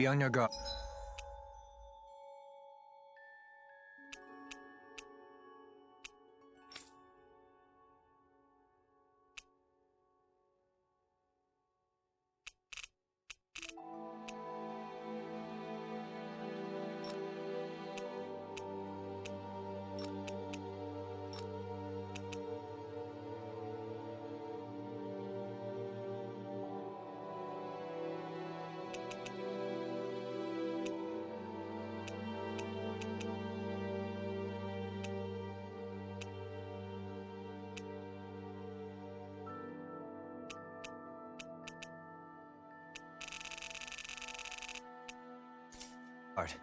Be on your guard. Art.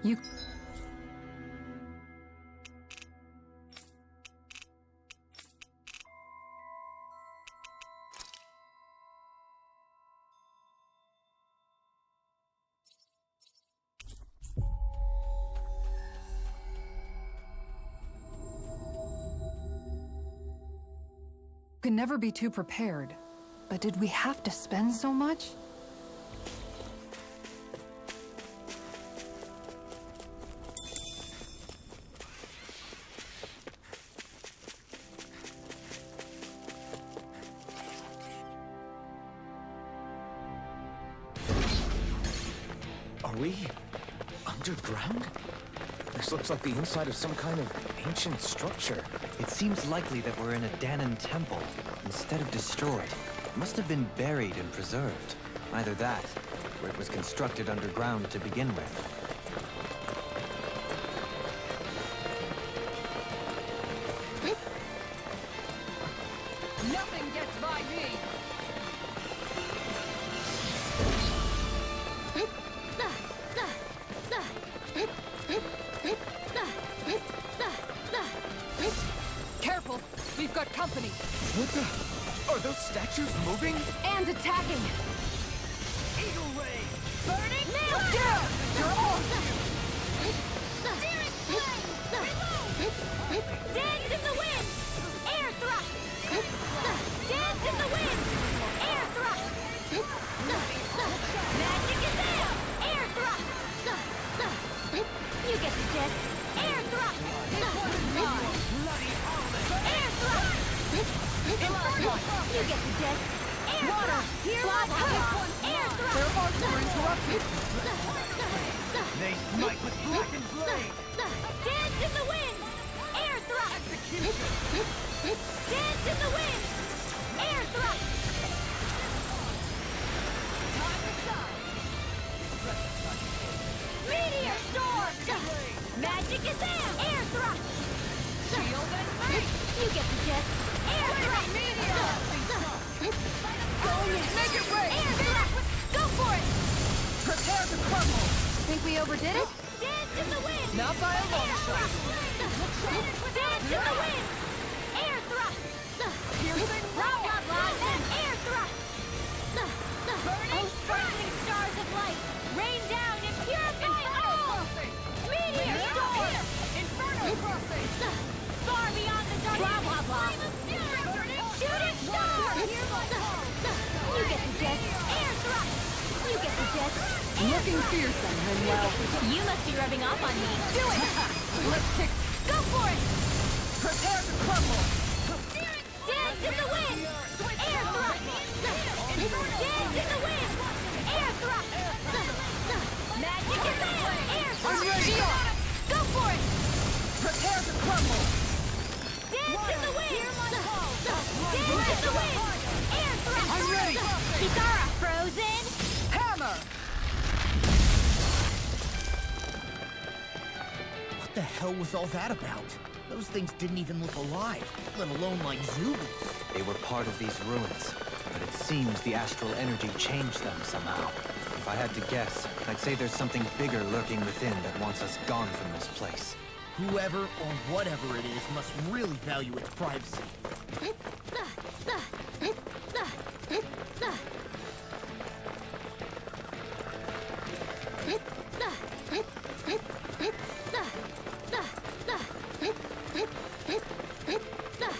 You... Could never be too prepared. But did we have to spend so much? Are we underground? This looks like the inside of some kind of ancient structure. It seems likely that we're in a Dahna temple, instead of destroyed. It must have been buried and preserved. Either that, or it was constructed underground to begin with. Nothing gets by me! Careful! We've got company! What the? Are those statues moving? And attacking! Eagle Ray! Burning nail! Down! You're all... Searing flame! Reload! Dance in the wind! Air thrust! Dance in the wind! Air thrust! Magic is down! Air thrust! You get the gist! Air thrust! Air thrust! Inferno! You get the gist! Air Water! thrust! Here, Fly high! Air thrust! Their arms are interrupted! They smite with black and blade! Dance in the wind! Air thrust! Dance in the wind! Air thrust! Meteor storm! Magic is there! Air thrust! Shield and face! You get the gist! Air thrust! Meteor! Going in! Make it rain! Air thrust! Go for it! Prepare to crumble! Think we overdid it? Dance in the wind! Not by a long shot. Dance in the wind! Air thrust! Piercing Blah, blah, blah, and air thrust! Oh, sparkling stars of light! Rain down and purify all! Meteor storm! Inferno crossing! Far beyond the dark! Blah, blah, blah! Shooting star! You get the gist! Air thrust! You get the gist! Looking fearsome, Manuel. You must be rubbing off on me. Do it! Let's kick. Go for it! Prepare to crumble! Dance in the wind! Air thrust! Dance in the wind! Air thrust! Magic is there! Air thrust! I'm ready! Go for it! Prepare to crumble! Dance in the wind! Dance in the wind! Air thrust! I'm ready! Kitara frozen! Hammer! What the hell was all that about? Those things didn't even look alive, let alone like Zulus. They were part of these ruins, but it seems the astral energy changed them somehow. If I had to guess, I'd say there's something bigger lurking within that wants us gone from this place. Whoever or whatever it is must really value its privacy.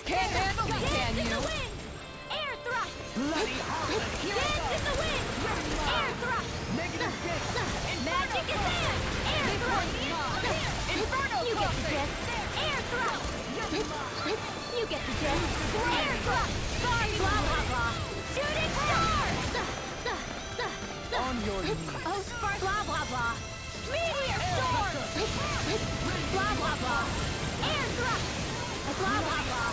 Can't handle me, can Dance in you? the wind! Air thrust! Bloody hell! Dance in the wind! Air thrust! Negative gate! Magic is there! Air thrust! Inferno You get the crossing! gist! Air thrust! You get the gist! Air thrust! Blah, blah, blah! Shooting star! On your knees. Oh, spark! Blah, blah, blah! Meteor storm! Blah, blah, blah! Air thrust! Blah, blah, blah!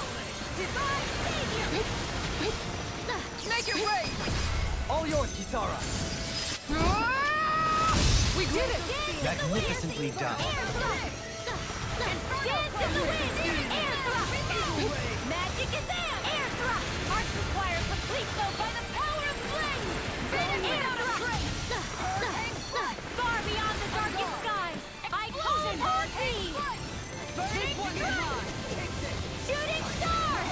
Divine savior! Make it rain! All yours, Kisara! We did it! Magnificently done. Air thrust! Dance in the wind! Air thrust! Magic is there! Air thrust! Arts require complete flow by the power of flame! Air thrust! Far beyond the darkest skies! I call for thee! Shooting star!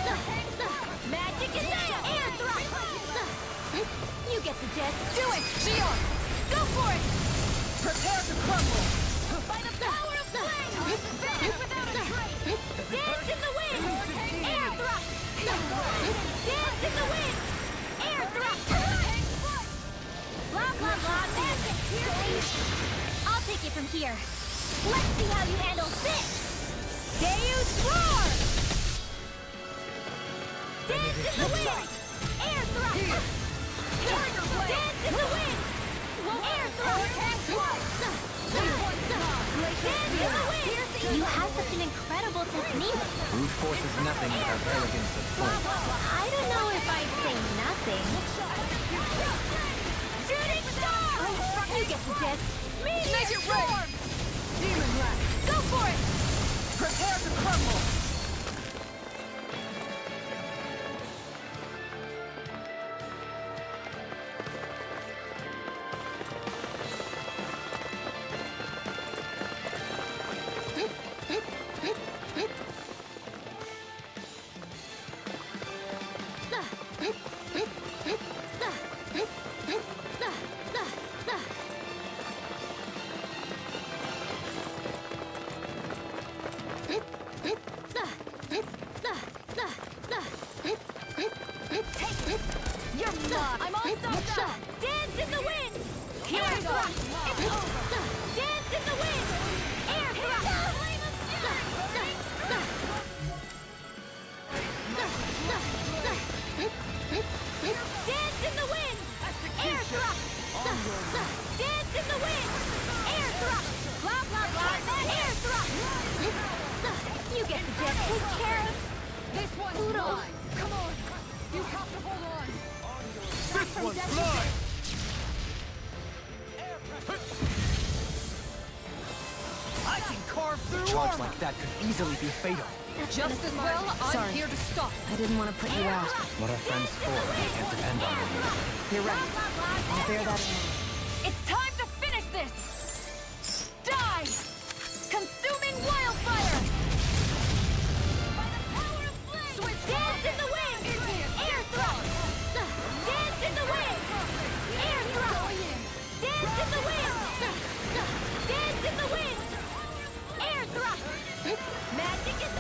Magic is there! Air thrust! You get the gist! Do it, Shionne! Go for it! Prepare to crumble! By the power of flame! Vanish without a trace! Dance in the wind! Air thrust! Dance in the wind! Air thrust! Blah, blah, blah, magic! I'll take it from here. Let's see how you handle this! Deus Roar! Dance in the wind! Air thrust! Dance in the wind! Air thrust! Dance in the wind! You have such an incredible technique. Brute force is nothing without arrogance of form. I don't know if I'd say nothing. Shooting star! You get the gist. Make it rain! Demon Wrath! Go for it! Prepare to crumble! Take care of This one's Poodle. mine. Come on. You have to hold on. This one's mine! I can carve through Charge armor! like that could easily be fatal. Just as well, I'm Sorry. here to stop. I didn't want to put you out. What are friends for? We can't depend on them. You're right. I'll bear that in mind. It's time to finish this! Die! Consuming wildfire! Switch dance in the wind! Air thrust! Dance in the wind! Air thrust! Dance in the wind! Dance in the wind! Air thrust! Magic is...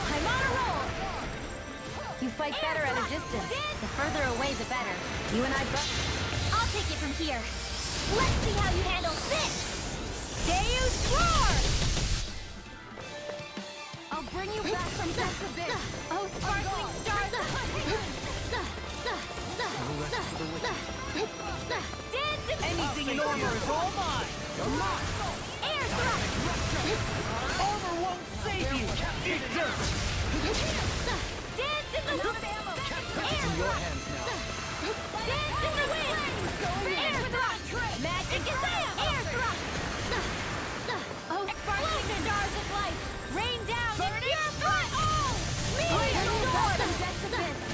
I'm on a roll! You fight better at a distance. The further away, the better. You and I both. I'll take it from here. Let's see how you handle this! Deus Roar! I'll bring you back from just a bit. Oh, sparkling stars! Dance in Anything in armor is all mine! air thrust! Armor won't save you! Eat dirt! Dance in the wind! Air In your thrust! hands now. Dance in the wind! Air thrust! Magic is air thrust! Oh, sparkling stars of light! Rain down in your front! Oh! Meteor storm!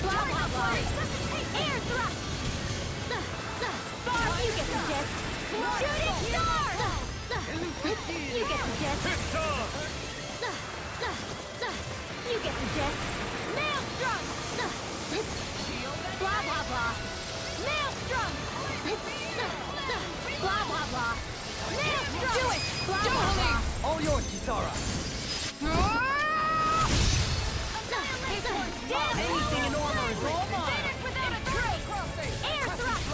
Blah, blah, blah! Air thrust! Bar, you get the gist! Shooting star! You get the gist! You get the gist! Maelstrom! Blah, blah, blah! Maelstrom! Blah, blah, blah! Maelstrom! Do it! Blah, blah, blah! All yours, Kisara. Anything in armor is all mine! Without a trace! Air thrust!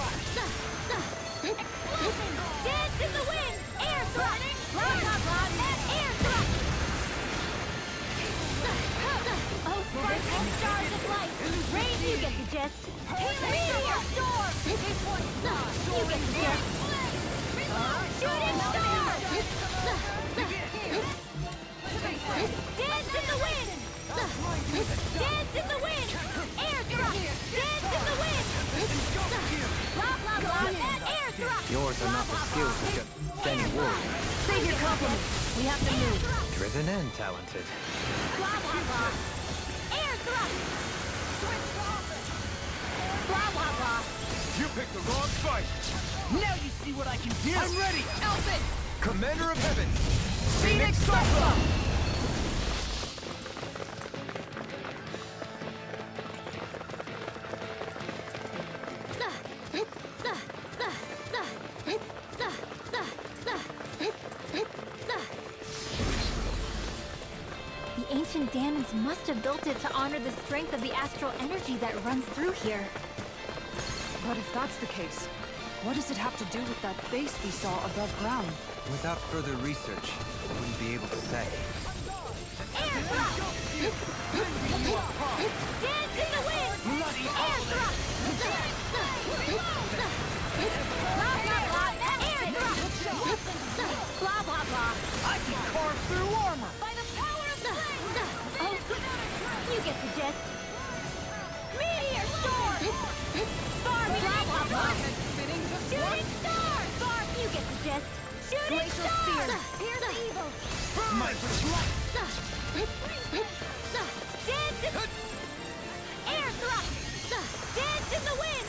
Explosion! Dance in the wind! Air thrust! Blah, blah, blah! Air thrust! Oh, sparkling stars of light! Rain, you get the gist! Meteor storm! You get the gist! Shooting star! Dance in the wind! Dance in the wind! Air thrust! Dance in the wind! Blah, blah, blah! Air thrust! Yours are not the skills of just any warrior. Save your compliments. We have to move. Driven and talented. Blah, blah, blah! Air thrust! Blah, blah, blah! You picked the wrong fight! Now you see what I can do! I'm ready! Alphen! Commander of Heaven! Phoenix Cyclone! The ancient Dahnans must have built it to honor the strength of the astral energy that runs through here. But if that's the case, what does it have to do with that face we saw above ground? Without further research, I wouldn't be able to say. Air thrust! Dance in the wind! Air thrust! Blah, blah, blah! Air thrust! Blah, blah, blah! I can carve through armor! By the power of flame! Oh, you get the gist. Meteor storm! Storm, blah, blah, blah! Shooting star! Storm, you get the gist. Shooting Glacial star! spear. Here's the evil! My light! Dance in... Air thrust! Dance in the wind!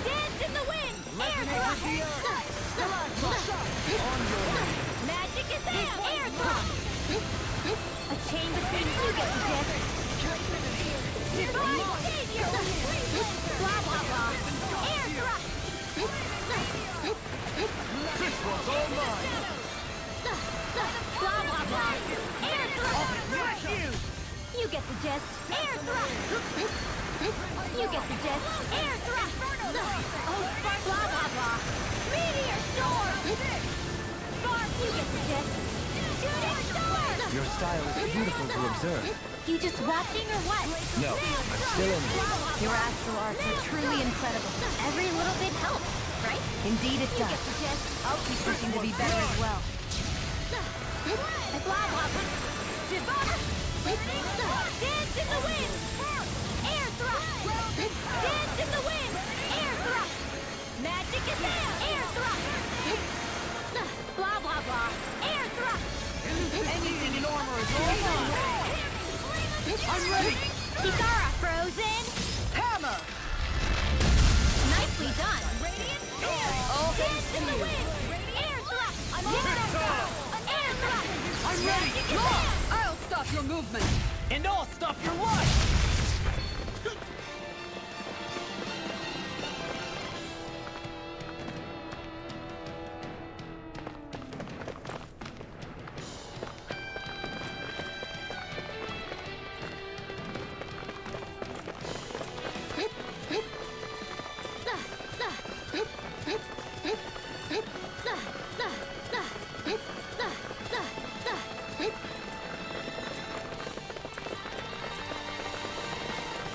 Dance in the wind! Air thrust! Magic is air thrust! A chain between you get the gist. Divine savior! Blah, blah, blah! Air thrust! This one's all mine! Blah, blah, blah! Air thrust! Not you! You get the gist. Air thrust! You get the gist. Air thrust! Oh, spark! Blah, blah, blah! Meteor storm! Spark! You get the gist. Shooting star! Your style is beautiful to observe. You just watching or what? No, I'm still in it. Your astral arts are truly incredible. Every little bit helps. right? Indeed it You does. get the gist. I'll keep pushing to be better as well. Blah, blah, blah. Dance in the wind! Air thrust! Dance in the wind! Air thrust! Magic is there! Air thrust! Blah, blah, blah. Air thrust! Anything in armor is all mine. I'm ready! Kitara, frozen! Hammer! Nicely done! Oh, dance in the wind! Air thrust! I'm on that guy! Air thrust! I'm ready! Magic is there! I'll stop your movement. And I'll stop your life!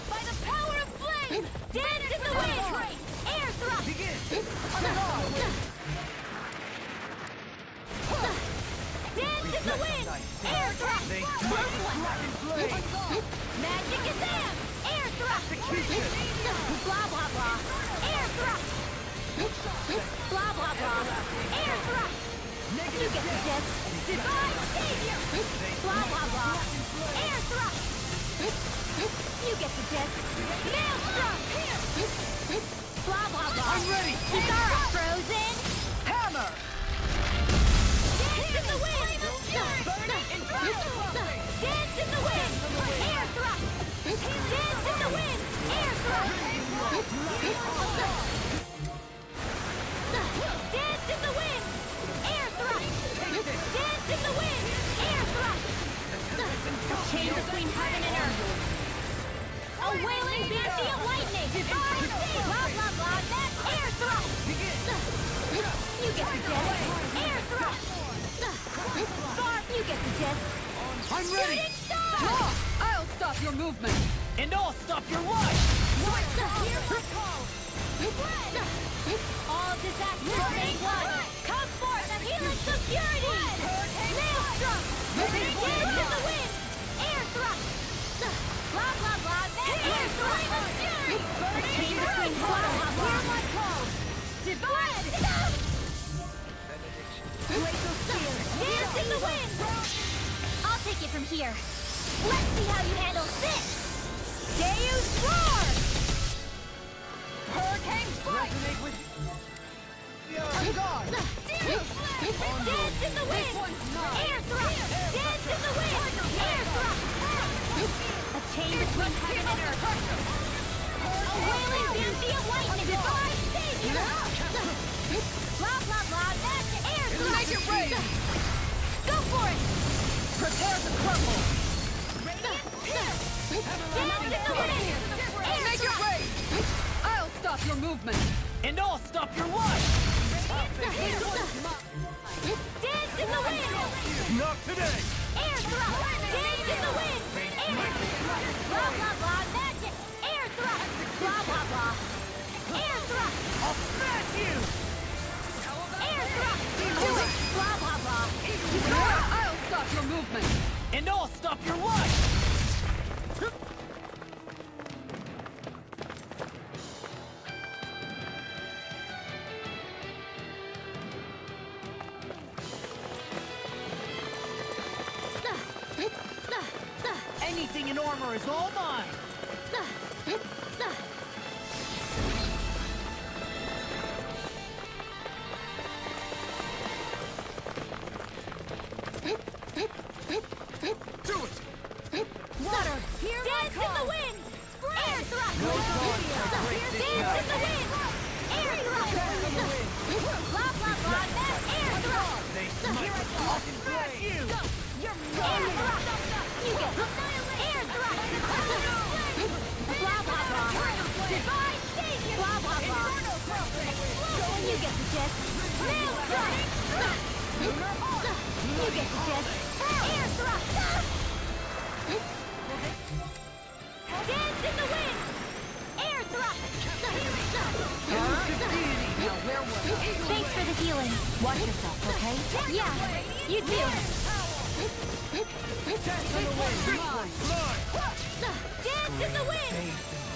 By the power of flame! Dance in the wind! Air thrust! Dance in the wind! Air thrust! Magic is there! Air thrust! Blah, blah, blah! Air thrust! Blah, blah, blah! Air thrust! You get the gist! Divine savior! Blah, blah, blah! Air thrust! You get the gist! Maelstrom! Blah, blah, blah! I'm ready! Kitara, frozen! Hammer! Dance in the wind! Dance in the wind! Air thrust! Dance in the wind! Air thrust! Dance in the wind! Air thrust! Dance in the wind! Air thrust! Chain between heaven and earth! A wailing banshee of lightning! Blah, blah, blah! That's air thrust! You get the gist! Air thrust! Barb, you get the gist! I'm ready! Shooting star! I'll stop your movement. And I'll stop your life. All disasters make one! Come forth and healing security! Maelstrom! Dance in the wind! Air thrust! Blah, blah, blah! Air thrust! A chain between blah, blah, blah! Hear my call! Divine! Dance in the wind! I'll take it from here. Let's see how you handle this! Deus Roar! Hurricane Strike! Resonate with... Dance in the wind! Air thrust! Dance in the wind! Air thrust! A chain between heaven and earth! A wailing banshee of lightning! Divine savior! Blah, blah, blah! That's air thrust! Make it rain. Go for it! Prepare to crumble. Dance in the wind! Air Make it thrust! rain. I'll stop your movement. And I'll stop your life. Dance in the wind! Not today! Air thrust! Dance in the wind! Air thrust! Blah, blah, blah! Magic! Air thrust! Blah, blah, blah! Air thrust! I'll smash you! Air thrust! Do it! Blah, blah, blah! I'll stop your movement. And I'll stop your life. Anything in armor is all mine. Do it! Water! Dance in the wind! Air thrust! Dance in the wind! Air thrust! Blah, blah, blah! That's air thrust! I'll smash you! Air thrust! You get air thrust! Blah, blah, blah! Divine savior! Blah, blah, blah! You get the gist! Nail thrust! You get the gist! Air thrust! Dance in the wind! Air thrust! Now where healing. Watch yourself, okay? Yeah, you do. Dance in the wind! Dance in the wind!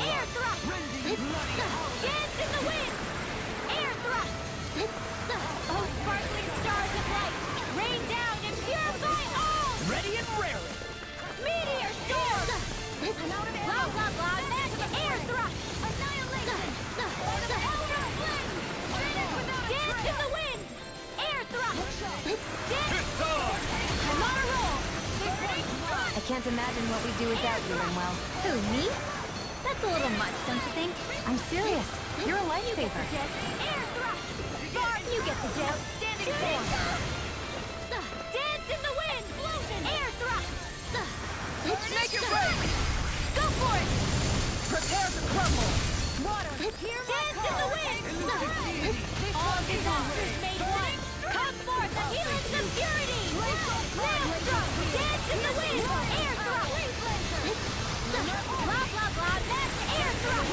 Air thrust! Dance in the wind! Air thrust! Oh, sparkling stars of light! Rain down and purify all! Ready and raring! Meteor storm! Blah, blah, blah, that's air thrust! Annihilation! Dance in the wind! Air thrust! Dance! I'm on a roll! I can't imagine what we do without you, Rimwell. Who, me? That's a little much, don't you think? I'm serious. You're a lifesaver. Air thrust! Guard, you get the gist. Standing form. Dance in the wind! Air thrust! Make it rain! Go for it! Prepare to crumble! Water, hear my dance in the wind! All disasters made one! Come forth, the healings of purity! Maelstrom, dance in the wind! Air thrust! Blah, blah, blah, that's air thrust!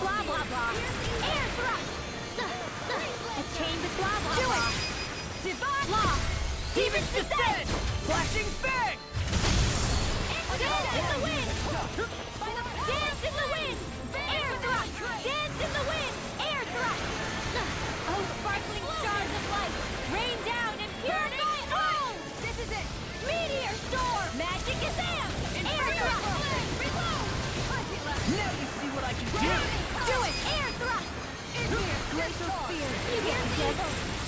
Blah, blah, blah, air thrust! A chain with blah, blah, blah! Do it! Divine law! Demon's descent! Flashing fang! Dance in the wind! Dance in the wind! Air thrust! Dance in the wind! Air thrust! Oh, sparkling stars of light! Rain down and purify all! This is it! Meteor storm! Magic is Am! Air thrust! Reload! Now you see what I can do! Do it! Air thrust! Glacial spear! You get the gist!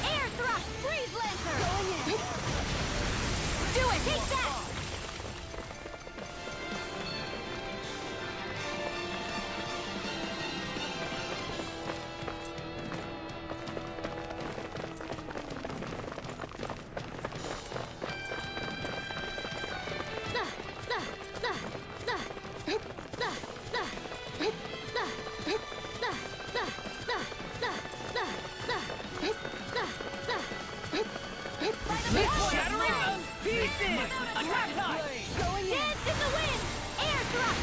Air thrust! Freeze lancer! Do it! Take that! Shattering pieces! Attack time! Dance in the wind! Air thrust!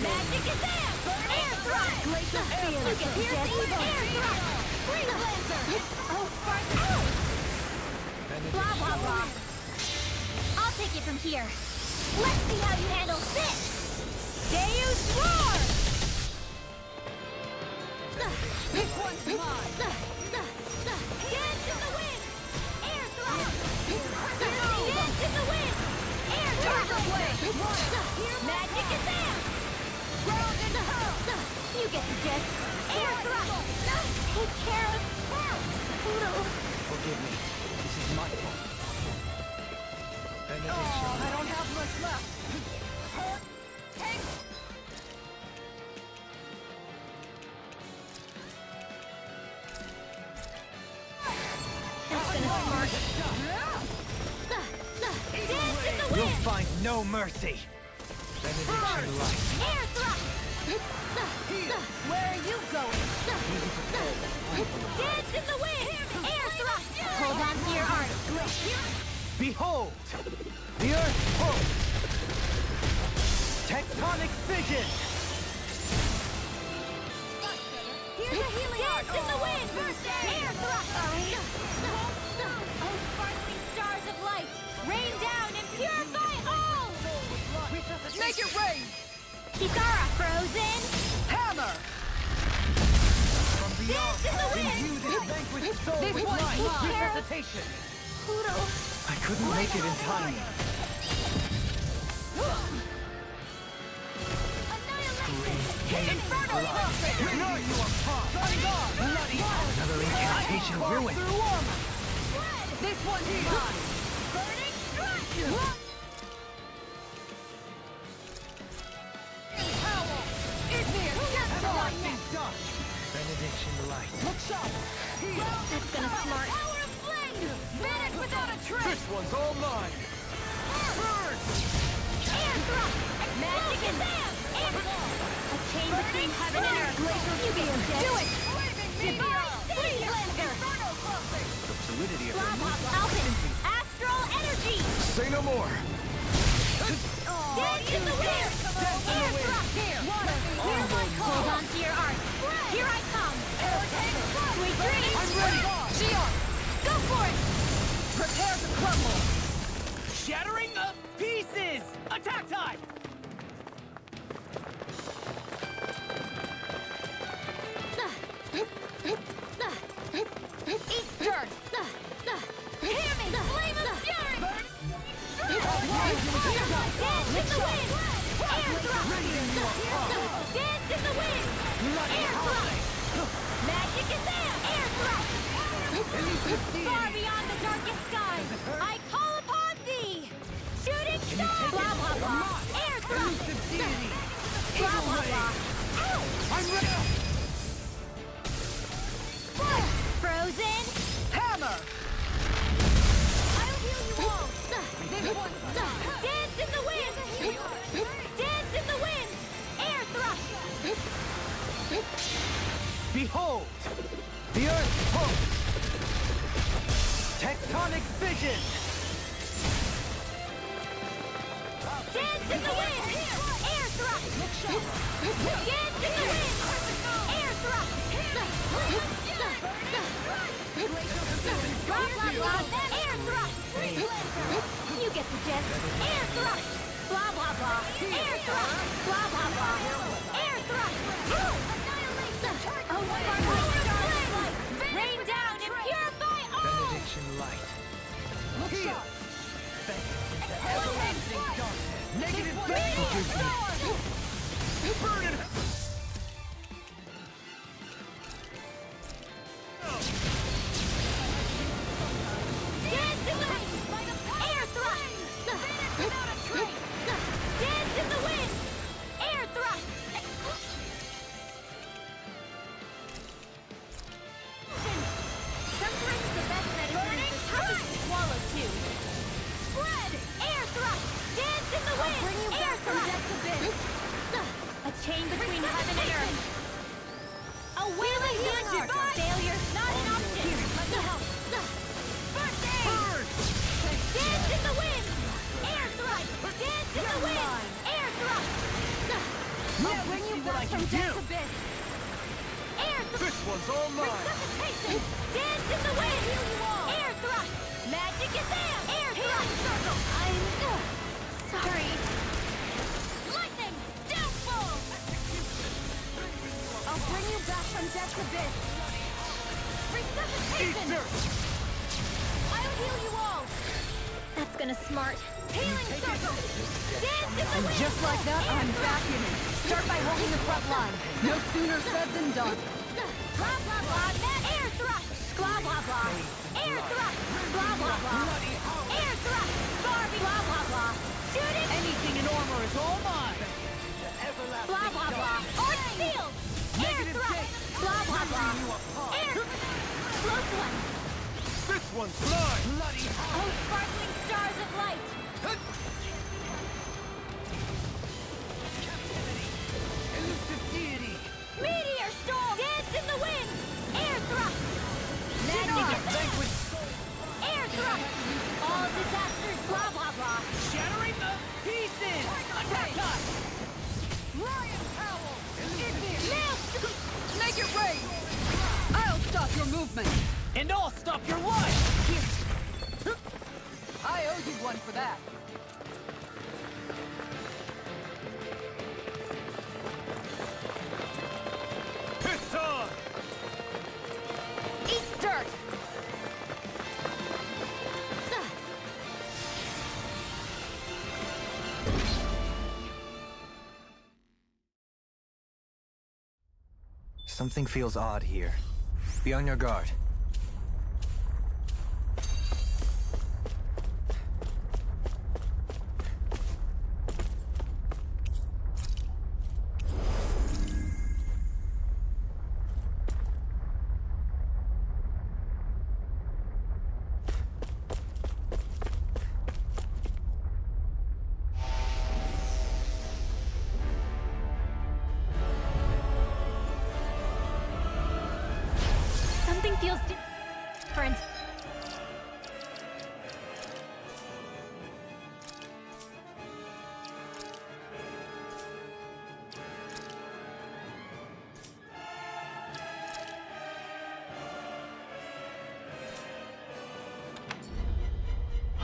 Magic is Am! Air thrust! Glacial spear! You get pierce evil! Air thrust! Freeze lancer! Oh, spark! Ow! Blah, blah, blah. I'll take it from here. Let's see how you handle this! Deus roar! This one's mine! Dance in the wind! Air thrust! Dance in the wind! Air thrust! Magic is Am! Ground and hurl! You get the gist! Air thrust! Take care of Pluto! Forgive me. This is my fault. Benediction. I don't have much left! That's gonna smart. Dance in the You'll wind! find no mercy. Benediction light. Air thrust! Where are you going? Dance in the wind! Air thrust! Hold on to your art. Behold! The earth pulse! Tectonic fission! Here's a healing art! Dance in the wind! Air thrust! Oh, sparkling stars of light! Rain down and purify all! Make it rain! Kisara frozen! Hammer! From beyond, Dance in the wind! imbue this vanquished soul This with one's life! mine. Resuscitation! Pluto! I couldn't make it in time. Inferno Prophet! Ignore you are caught! Bloody! Another incantation ruined. Through armor! This one's mine! Burning strike! Howl! Igneous! Get Everlasting dust! Benediction light. Look sharp! That's gonna smart. Power of flame! Vanish without a trace! This one's all mine! Burn! Air thrust! Magic is Am! A chain between heaven and earth. You get the gist. Do it! Divine Freeze Lancer! The fluidity of Blah, blah, blah. Alphen! Astral energy! Say no more! Dance in the wind! Air thrust! Water! Hold on to your art. Here I come! Attack time! Eat dirt! Hear me! Flame of fury! Dance in the wind! Air thrust! Dance in the wind! Air thrust! Magic is there! Air thrust! Far beyond the darkest skies, I call upon thee! Shooting star! Blah blah blah! Air thrust! Blah blah blah! Ow! I'm ready! Frozen! Hammer! I'll heal you all! Dance in the wind! Dance in the wind! Air thrust! Behold! The Earth pulse! Tectonic vision! Dance in the wind! Air thrust! Dance in the wind! Air thrust! Blah blah blah! Air thrust! You get the gist. Air thrust! Blah blah blah! Air thrust! Blah blah blah! Air thrust! Oh, sparkling rain down and purify all! Benediction light. Heal! Everlasting darkness. Negative burn it! Dance in the wind! Air thrust! Dance in the wind! Air thrust! Sometimes the best medicine is the toughest to swallow too. Spread! Air thrust! Dance in the wind! Bring you air thrust! A chain between heaven and earth. A wailing magic! Failure's not an option! Let me help! First aid! Dance in the wind! Air thrust! Dance in the wind! Air thrust! I'll bring you back from death's abyss! Air thrust! This one's all mine! Resuscitation! Dance in the wind! Air thrust! Magic is there! Air thrust! Circle! I'm... sorry. Lightning! Downfall! I'll bring you back from death's abyss! Resuscitation! Eat dirt! I'll heal you all! That's gonna smart. Healing circle! Dance in the wind! Just like that, I'm back in it. Start by holding the front line. No sooner said than done. Blah blah blah! Air thrust! Blah blah blah! Air thrust! Blah blah blah! Air thrust! Barbie! Blah blah blah! Shooting! Anything in armor is all mine! Blah blah blah! Arc shield! Air thrust! Blah blah blah! Air... Close one! This one's mine! Bloody Oh, sparkling stars of light! elusive deity! Meteor storm! Dance in the wind! Air thrust! Magic is Vanquish! air thrust! All disasters, blah blah blah! Shattering the pieces! Attack time! Lion Howl! Make it rain! I'll stop your movement. And I'll stop your life! I owe you one for that. Piss on! Eat dirt! Something feels odd here. Be on your guard. Something feels different.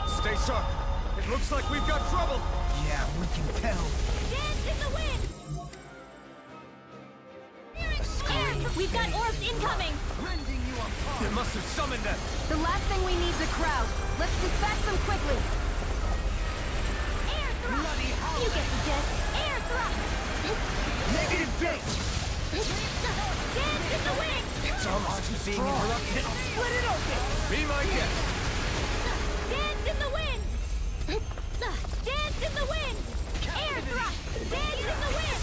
Stay sharp. It looks like we've got trouble. Yeah, we can tell. Dance in the wind! We've got orbs incoming! They must have summoned them. The last thing we need is a crowd. Let's dispatch them quickly. Air thrust! You get the gist. Air thrust! Negative date. Dance in the wind! It's almost being interrupted. Split it open. Be my guest. Dance in the wind! Dance in the wind! Air thrust! Dance in the wind!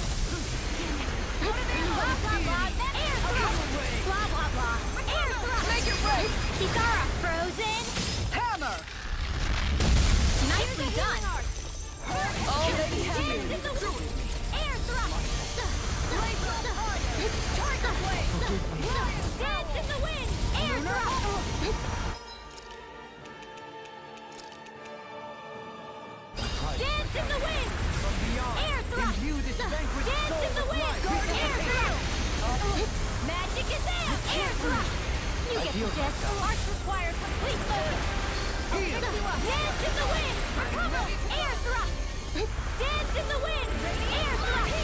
Blah blah blah! Air thrust! Blah blah blah! Air thrust! Make it right! Kisara! Frozen! Hammer! Nicely done! Already Dance here. in the wind! Air thrust! Target blade! Dance in the wind! Air thrust! Dance in the wind! From beyond. Air thrust! Imbue this vanquished Dance soul in the with wind! life. Air thrust! Magic is out! Air thrust! You get the gist. Arts require complete focus. Dance in the wind! Recover! Air thrust! Dance in the wind! Air thrust!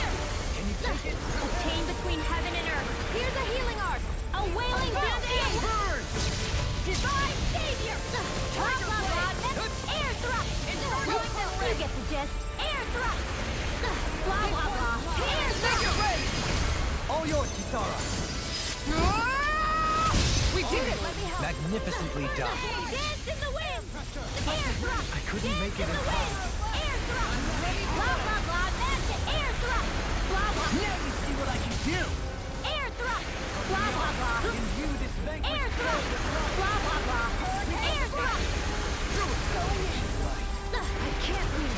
Can you take it? A chain between heaven and earth. Here's a healing art. A wailing band-aid. Burn. Divine savior! Blah blah blah! Air thrust! You get the gist. Air thrust! Blah blah blah! Air thrust! All yours, Kisara. We did it! Let me help. Magnificently done. Dance in the wind! Air thrust! I couldn't make it in in the wind! Air thrust! Blah blah blah! That's it! Air thrust! Blah blah! Now you see what I can do. Air thrust! Blah blah blah! Imbue this Air vanquished soul thrust! with life. Blah blah blah! Air thrust! I can't leave.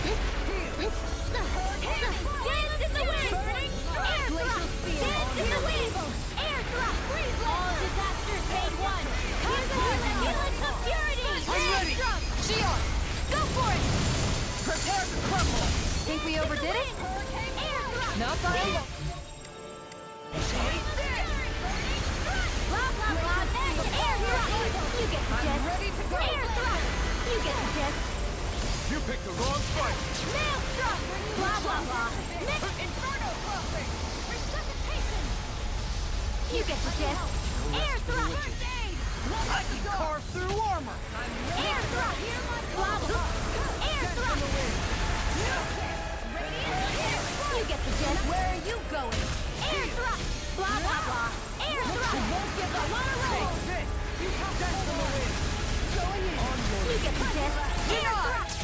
Dance in the wind! Air thrust! Dance in the wind! Air thrust! All disasters made one! Here's a healing of purity! I'm ready. Shionne, Go for it! prepare to crumble. Think we overdid it? Air thrust! No, not yet. Blah blah blah! That's it! Air thrust! You get the gist! ready to go. Air thrust! You get the gist! You picked the wrong fight. Maelstrom! Blah blah blah! Inferno crossing! Resuscitation! You get the gist! Air thrust! I can carve through armor. Air thrust! Blah blah! Air thrust! You get the gist! Where are you going? Air thrust! Blah blah blah! Air thrust! won't give up. I wanna roll! This. You dance in the wind. Going in. You get the gist! Air thrust!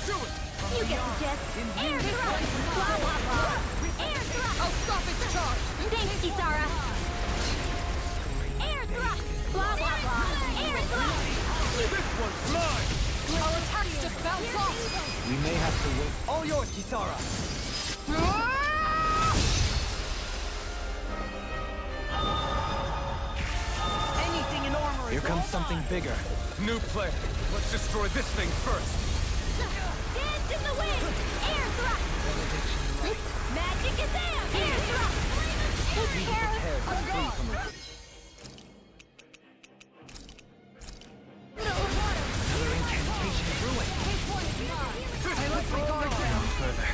Do it. You get the gist! Air thrust! Blah blah blah! Air thrust! I'll stop its charge. Thanks, Kisara! Air thrust! Blah blah blah! Air thrust! This one's mine. Our attacks just bounce off. We may have to wait. All yours, Kisara. Anything in armor is Here comes something bigger. New player. Let's destroy this thing first. Dance in the wind! Air thrust! Magic is out! Air thrust! Prepare! Another incantation ruined. Hey, let's go down. Further.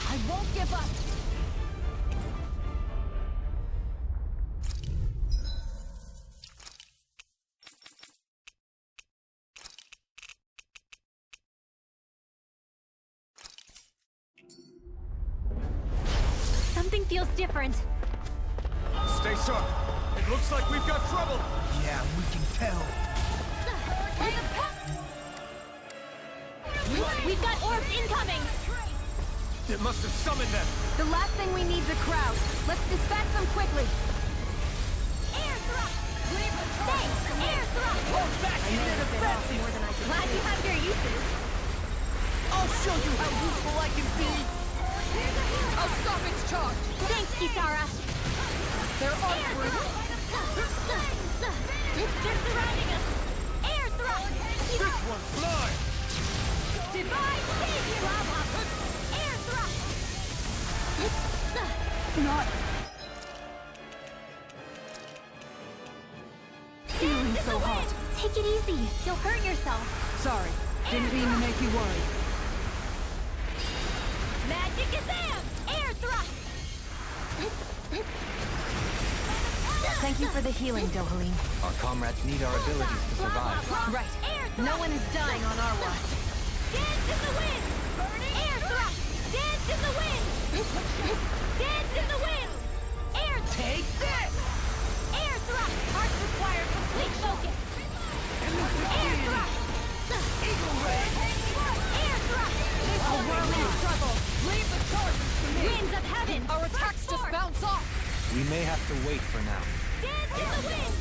I won't give up. Something feels different. Stay sharp. It looks like we've got trouble. Yeah, we can tell. We've got orbs incoming! It must have summoned them. The last thing we need is a crowd. Let's dispatch them quickly. Air thrust! Thanks! Air thrust! Glad you have your uses. I'll show you how useful I can be. I'll stop its charge. Thanks, Kisara. They're archward. They're surrounding us. Air thrust! This one's mine. Divine savior! Blah, blah. Air thrust! Not feeling so hot. Take it easy. You'll hurt yourself. Sorry. Didn't mean to make you worry. Magic Gazam! Air thrust! Thank you for the healing, Dohaline. Our comrades need our abilities to survive. Right. Air thrust! No one is dying on our watch. Dance in the wind! Air thrust! Dance in the wind! Dance in the wind! Air thrust! Take this! Air thrust! Hearts require complete focus! Air thrust! Eagle Ray! Air thrust! A whirling struggle! Leave the charges to me! Winds of heaven! Our attacks just bounce off. We may have to wait for now. Dance in the wind!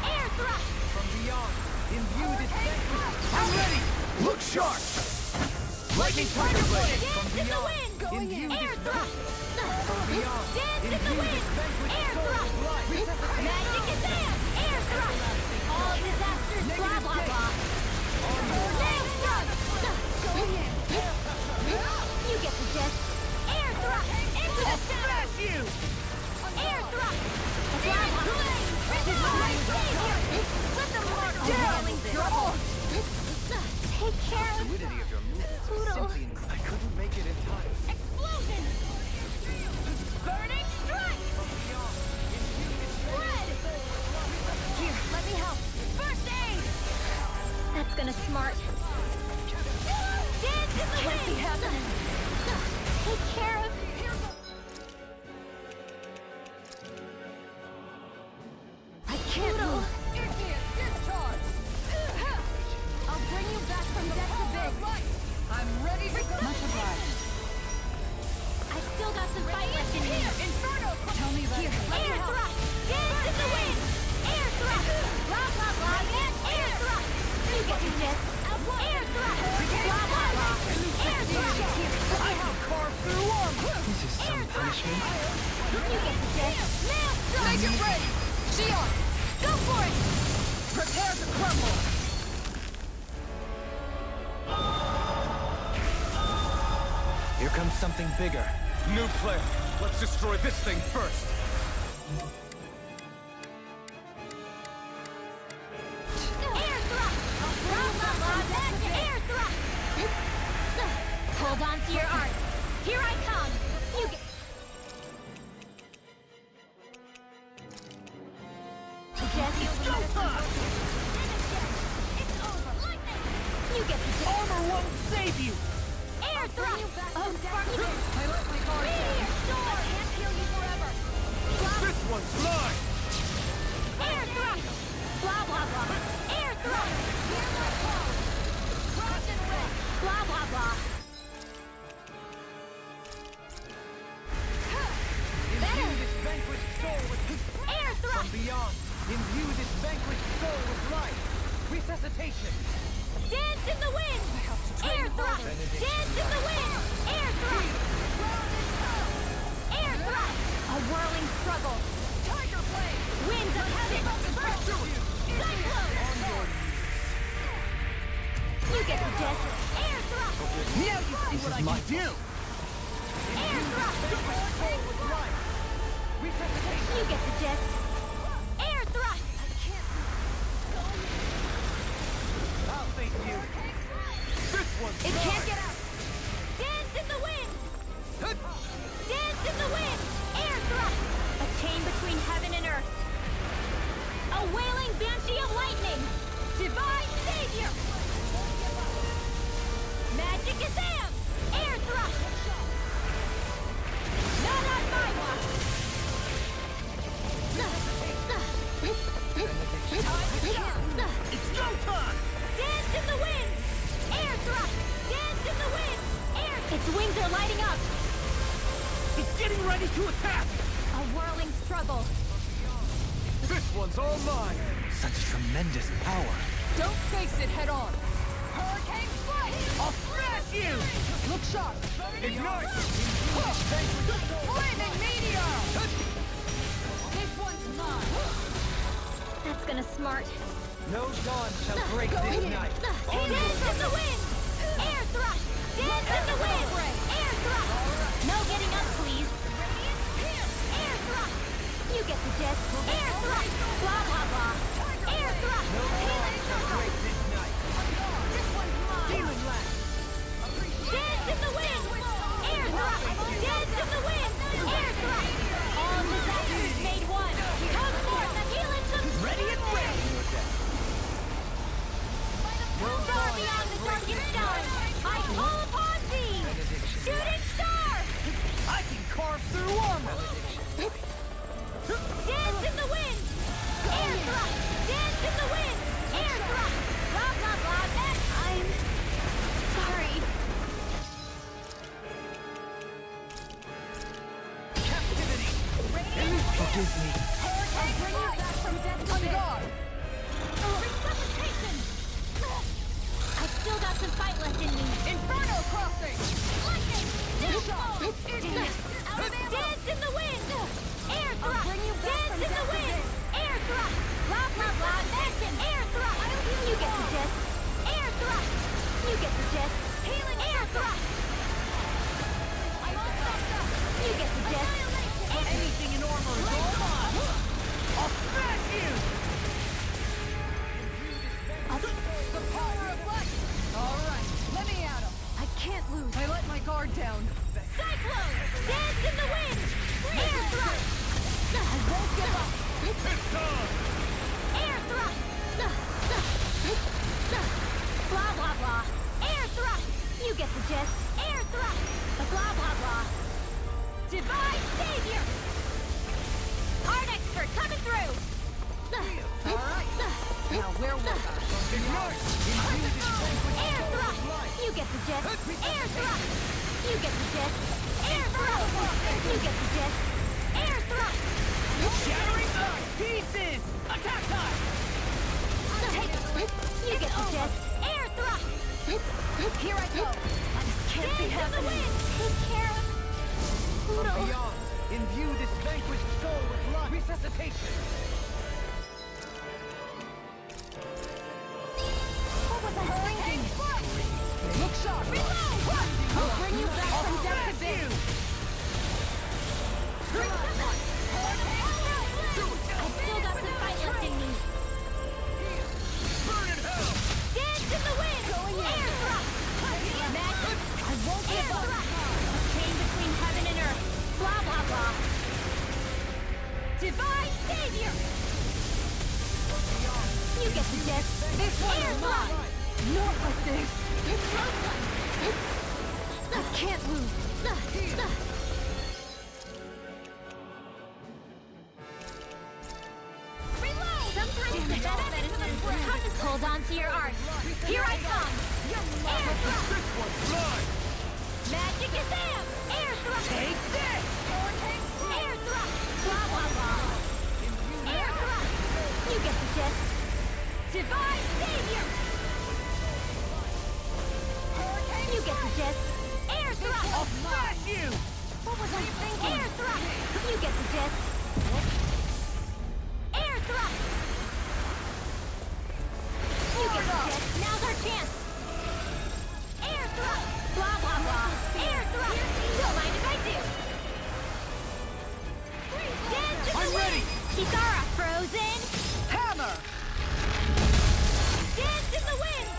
Air thrust! From beyond, imbue this vanquish. I'm ready! Look sharp! Lightning Tiger Blade! From Dance in the beyond, wind! imbue Air this thrust! From beyond, Dance in the imbue wind! this vanquished Air soul thrust! with life. Magic Gazam! Air thrust! All disasters, blah blah blah! Nail thrust! You get the gist! Air thrust! Into the Smash you! air thrust! Blah blah blah! This is my savior! Let them mark down! Trouble! Take care of Fluidity of your movements is Poodle. simply incredible. I couldn't make it in time. explosion! Burning strike! Spread! Here, let me help. First aid! That's gonna smart. Dance in the wind! Be happening. Take care of... I can't move. I'll bring you back from death to big. I'm ready to go. Much obliged. I still got some fight left in me. Inferno! Tell me about Here, it. air thrust! Dance in the wind! Air thrust! Blah, blah, blah! Air thrust! You get your gist. Air thrust! Blah, blah, blah! Air thrust! I can carve through armor! This is some punishment. You get the gist. Nail thrust! Make it ready. Shionne, Go for it! prepare to crumble. Here comes something bigger. New player, let's destroy this thing first. Air thrust! Blah, blah, blah! Air thrust! Hold on to your art. Here I come. You get... You get the Armor won't save you! air thrust! Oh, sparky! I let my guard down. Meteor storm! Can't heal you forever! This one's mine! Air thrust! Blah, blah, blah! Air thrust! Cross and red! Blah, blah, blah! Imbue this vanquished soul with Air from thrust! beyond. Imbue this vanquished soul with life. Resuscitation. Dance in the wind! Air thrust! Dance in the wind! Air thrust! Air thrust! A whirling struggle! Tiger Blade. Winds of heaven! Cyclone! You get the gist! Air thrust! Now you see what I can do. Air thrust! Soul with life. Resuscitation. You get the gist! Air thrust! I'll face you. This one's It mine. can't get out. Dance in the wind! Dance in the wind! Air thrust! A chain between heaven and earth. A wailing banshee of lightning! Divine savior! Magic Gazam! Air thrust! Not on my watch! It's go time. Dance in the wind! Air thrust! Dance in the wind! Air... Its wings are lighting up! It's getting ready to attack. A whirling struggle. This one's all mine. Such tremendous power. Don't face it head on. Hurricane strike! I'll smash you. Look sharp. Ignite. Flaming meteor. This one's mine! That's gonna smart. No dawn shall break this night. Dance in the wind! Air thrust! Dance in the wind! Air thrust! No getting up, please! Air thrust! You get the gist. Air thrust! Blah, blah, blah! Air thrust! No dawn shall break this night. This one's Forgive me. I'll bring you back from death to guard. Resuscitation! I've still got some fight left in me. Inferno crossing! Lightning! Dishball! Dance in the wind! Air I'll thrust! bring you back Dance from in the death to wind! this. Air thrust! Blah, blah, blah. Action! Air thrust! You get the gist. Air thrust! You get the gist. Healing Air thrust! I'm all fucked up! You get the gist. Anything in armor is all mine. I'll smash you! The power of light! All right, let me at him. I can't lose. I let my guard down. Cyclone! Dance in the wind! Air thrust! I won't give up. Air thrust! Blah, blah, blah. Air thrust! You get the gist. Air thrust! Blah, blah, blah. Divine Savior! Art expert coming through! All right. Now where was I? Air thrust! You get the gist. Air thrust! You get the gist. Air thrust! You get the gist. Air thrust! Shattering the pieces! Attack time! Take it! You get the gist. Air thrust! Here I go. This can't be happening. Take care of From Pluto. beyond, imbue this vanquished soul with life. Resuscitation! What was I thinking? Look sharp. I'll bring you back from death to Smash you! I've still got some fight left in me. Burn in hell! Dance in the wind! Air thrust! Magic! I won't give up! A chain between heaven and earth. Blah, blah, blah. Divine Savior! You get the gist. This one Air is thrust! mine. Not like this. I can't lose. Sometimes the best medicine is to hold on to your art. Here I come! Air thrust! This one's mine! Magic is am! Air thrust! Take this! Air thrust! Blah, blah, blah. Air thrust! You get the gist. Divine Savior! You get the gist. Air thrust! I'll smash you! What was I thinking? Air thrust! You get the gist. Air thrust! You get the gist. Now's our chance. Air thrust! Blah, blah, blah. Air thrust! Don't mind if I do. Dance in the I'm wind! ready! Kitara, frozen! Hammer! Dance in the wind!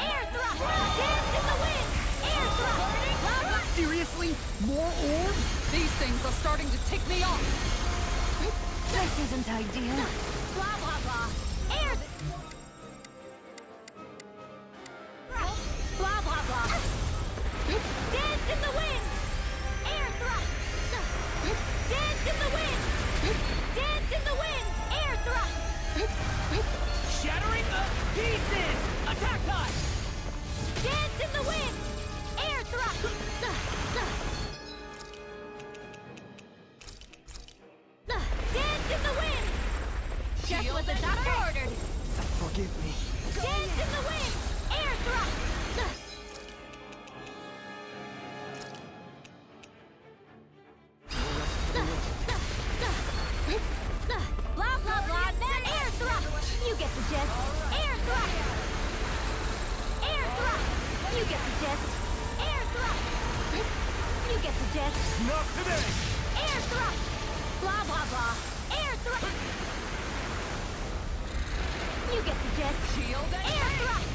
Air thrust! Dance in the wind! Air thrust! Blah, blah. Seriously? More orbs? These things are starting to tick me off. This isn't ideal. Blah, blah, blah. Air... Blah, blah, blah. Dance in the wind! Air thrust! Dance in the wind! Dance in the wind! Air thrust! Shattering the pieces! Attack time! Dance in the wind! Air thrust! Dance in the wind! Just what the doctor ordered! Forgive me. Dance in the wind! Air thrust! Blah, blah, blah, then air thrust! You get the gist. Air thrust! Air thrust! You get the gist. Air thrust! You get the gist. Not today! Air thrust! Blah, blah, blah. Air thrust! You get the gist. Shield and Air thrust!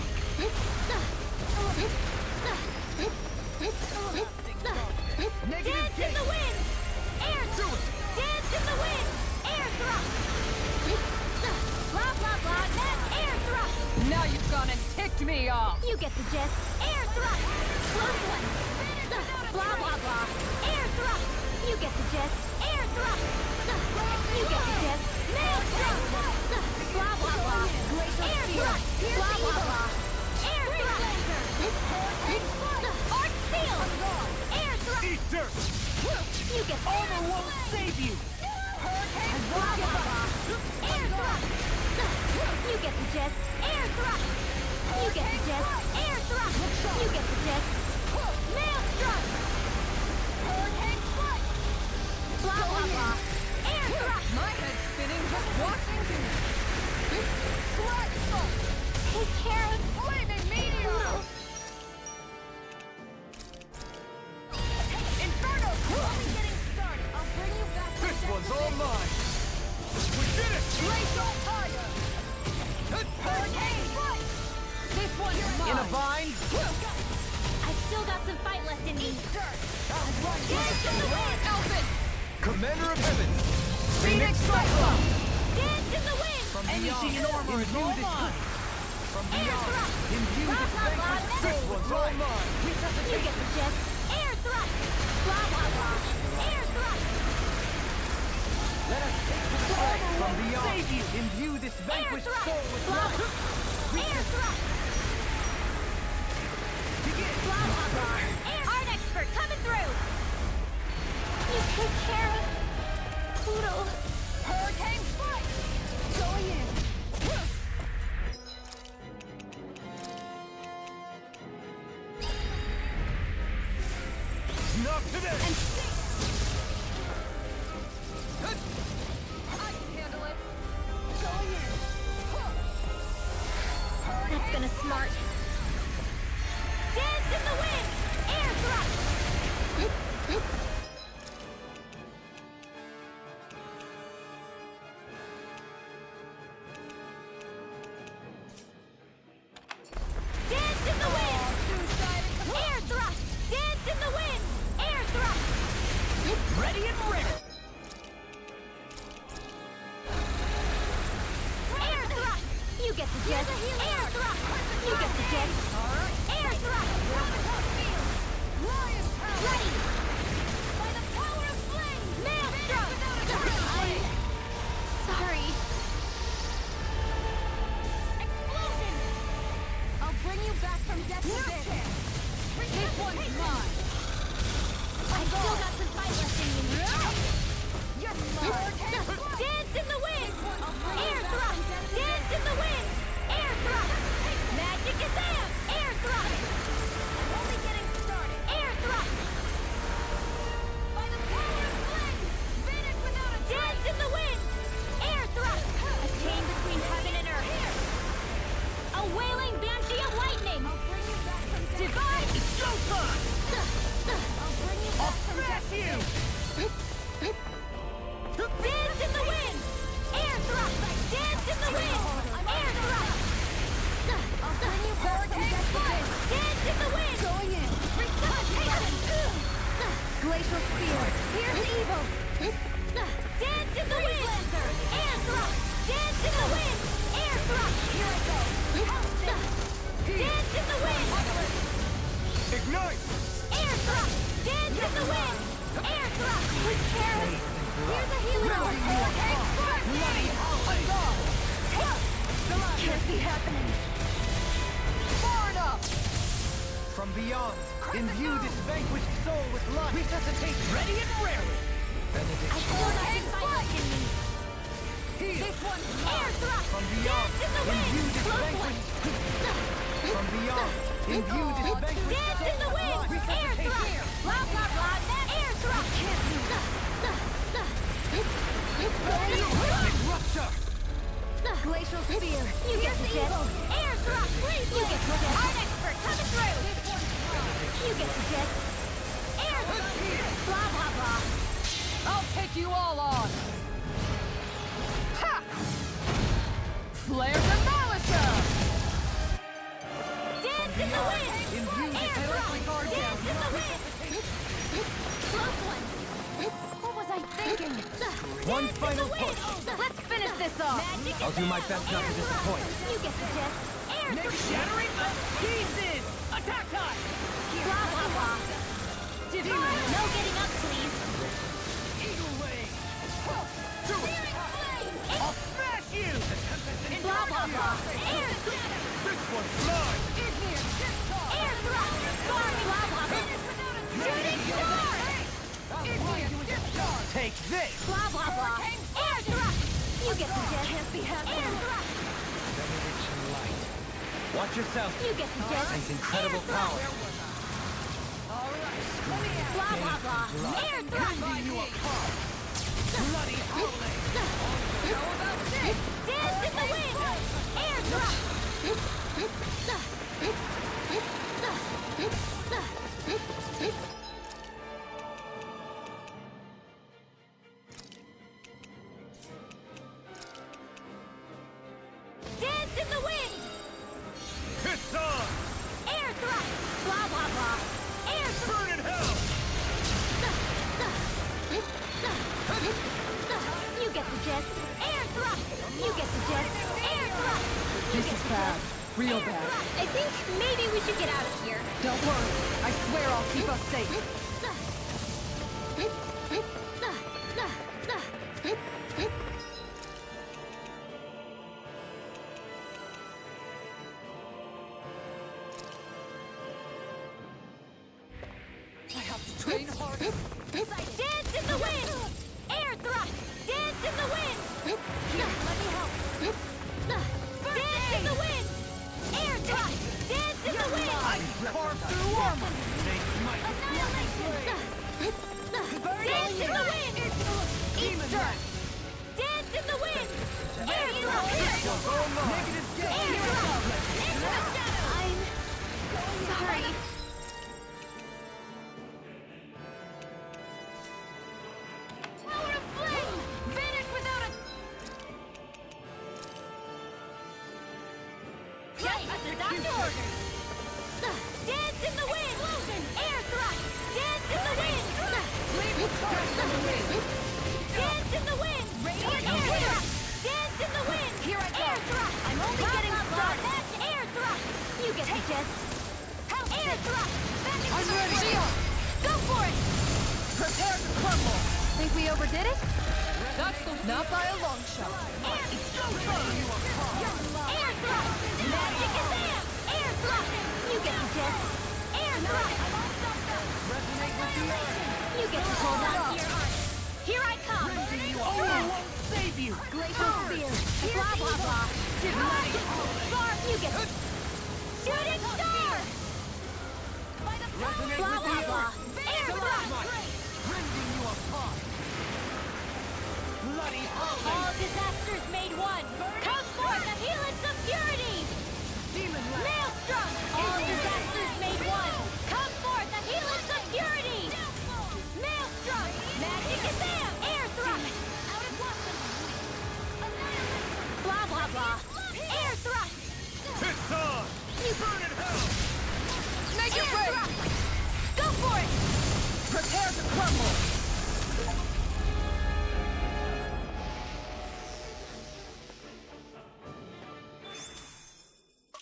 Negative Dance in gate! the wind! Air thrust! Dance in the wind! Air thrust! Blah, blah, blah, then air thrust! Now you've gone and ticked me off. You get the gist. Air thrust! Close one! Blah, blah, blah. Air thrust! You get the gist. Air thrust! You get the gist. Nail strike! Blah, blah, blah. Air thrust! Blah, blah, blah. Air thrust! Arc seal! Air thrust! Eat dirt! You get Armor won't save you! gist. Air thrust. You get the gist. Air thrust. You get the gist. Maelstrom. Hurricane foot. Blah blah blah. Air thrust. My head's spinning just watching you. Sludge smoke. Take care of Flaming meteor! Inferno! Only getting started. I'll bring you back to This one's all mine! We did it! Glacial fire! Hurricane foot! This one's mine. In a bind? I've still got some fight left in me. Dance in the wind! Alphen! Commander of Heaven! Phoenix Cyclone! Dance in the wind. From Anything in armor is all mine. From Air beyond! thrust. Imbue Blah this blah blah. vanquished This one's all mine! You get the gist. Air thrust. Blah blah blah. Air thrust. Let us take to the fray! From beyond! Save you. Imbue this Air vanquished thrust. soul with Blah life! blah. Air thrust. Blah blah blah. Art expert coming through. You take care of Pluto. Hurricane foot! Going in! Not today! And I can handle it. Going in! That's gonna smart. Dance in the wind. Air thrust. Dance in the wind. Air thrust. Dance in the wind. Air thrust. Ready and ready! Air thrust. You get the gist. Air thrust. You get the gist. Air thrust. Ready. By the power of flame! Maelstrom. Sorry. Explosion! I'll bring you back from death to this! This one's mine. I still got some fight left in me. Yes, Hurricane foot! Dance in the wind. Air thrust. Dance in the wind. Air thrust. Magic is there. Air thrust. Only getting started! Air thrust. By the power of flame! Vanish without a Dance in the wind. Air thrust. A chain between heaven and earth. A wailing banshee of lightning. I'll bring you back from death. Divine. It's showtime! I'll bring you back from death. Smash you! Dance in the wind. Air thrust. Dance in the wind. Air thrust. I'll bring you back from death to this. Dance in the wind. Going in! Glacial spear. Here's evil. Dance in the wind. Air thrust. Dance in the wind. Air thrust. Here I go! Dance in the wind. Ignite! Air thrust. Dance in the wind. Air thrust. With Karen. Here's a healing orb. This can't be happening. Far enough. From beyond, imbue this vanquished soul with life! Resuscitate ready and rarely! I still got some fight left in me. Heal! This one's Air thrust. From beyond, Dance in the wind. imbue this Close one. vanquished... From beyond, imbue this vanquished Dance in the soul wind. with life! Air Resuscitate thrust. here! Blah blah blah. Air thrust. Cosmic rupture! Glacial spear. You get the gist. Air thrust. You get the gist. Art expert coming through. You get the gist. Air thrust. Blah blah blah. I'll take you all on. Ha! Flare Demolisher! Dance in the wind. Imbue Air this thrust. earthly guard down! Dance in the wind. Close one. What was I thinking? One Dance in final the wind. push! Let's finish this off. Magic I'll is do my there. best not to Air thrust. disappoint. You get the gist. Air thrust. Shattering the pieces! Attack time! Blah blah blah. Divine. No getting up, please. Eagle wing! Do it! I'll smash you! Blah blah blah. Air thrust. This one's mine! Air thrust. Sorry. Blah blah blah. Shooting star. Take this! Blah blah blah. Air thrust. You get the gist. Can't be happening. Air thrust. Watch yourself. You get the gist. Nice incredible power. Blah, blah, blah. Air thrust. Bloody howling. Dance in the wind. Air thrust. Dance in the wind. It's on. Air thrust. Blah, blah, blah. Air thrust. Burn in hell. You get the gist. Air thrust. You get the gist. Air thrust. This is bad. Real bad. I think maybe we should get out of here. Don't worry. I swear I'll keep us safe. I have to train harder. Dance in the wind. Air thrust. Dance in the wind. Here, let me help. Dance in the wind. Air thrust. Dance in the wind. Carved through armor. Dance in the wind. Easter. Dance in the wind. Air thrust. Negative jet. Air thrust. I'm sorry. Tower of flame. Vanish without a. Just as the doctor orders. Dance in the wind. Air thrust. Dance in the wind. Dance in the wind. Air thrust. Dance in the wind. Here I go. Air thrust. I'm only getting started. Air thrust. You get the gist. Air thrust. I'm ready. Go for it. Prepare to crumble. Think we overdid it? That's the not by a long shot. Air thrust. Magic is there. Air thrust. You get the gist. Air thrust. You get to hold on to your arm. Here I come. Save you. Glacial spear. Blah, blah, blah. Star, you get it. Shooting star. Blah, blah, blah. Air thrust. Rending you apart. Bloody All disasters made one. Come forth, the helix of purity. demon land. Maelstrom. All disasters made one. Come forth, the helix of purity. Maelstrom. Magic is there. Air thrust. Blah, blah, blah. Air thrust. It's on. You Burn in hell. Make it Air rain. thrust. Go for it. Prepare to crumble.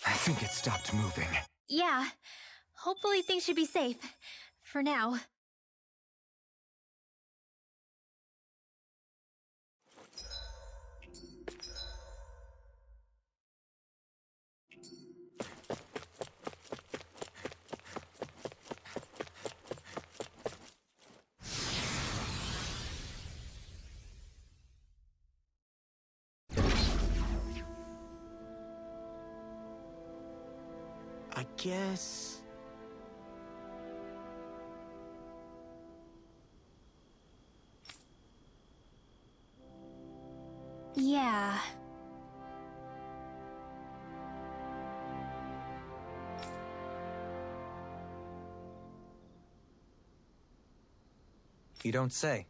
I think it stopped moving. Yeah. Hopefully things should be safe. For now. I guess... Yeah. You don't say.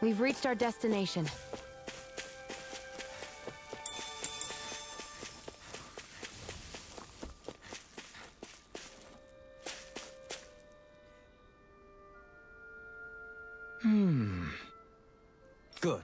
We've reached our destination. Good.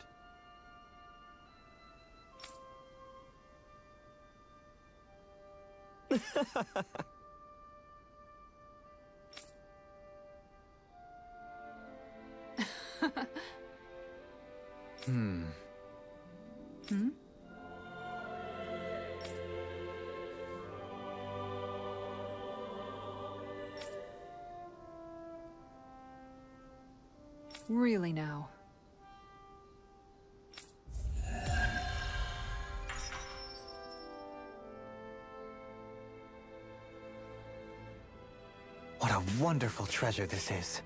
Really now. What a wonderful treasure this is.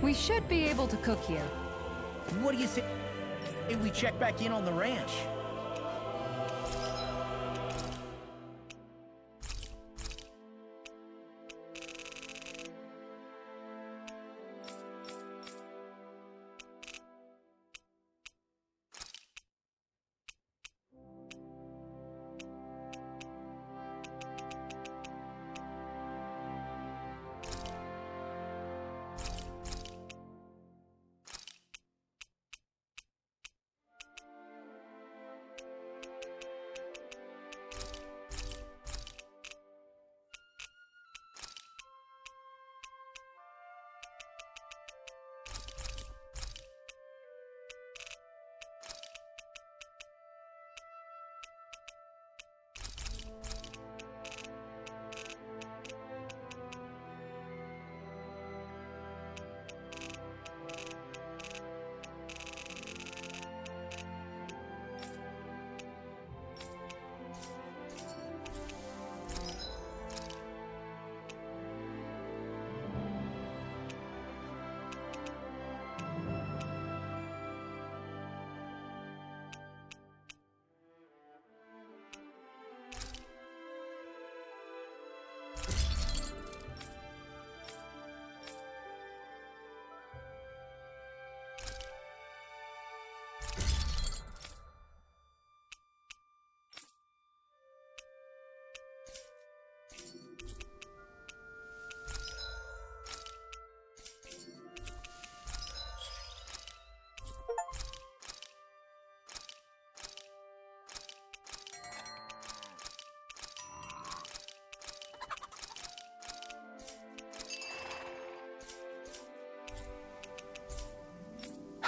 We should be able to cook here. What do you say we check back in on the ranch?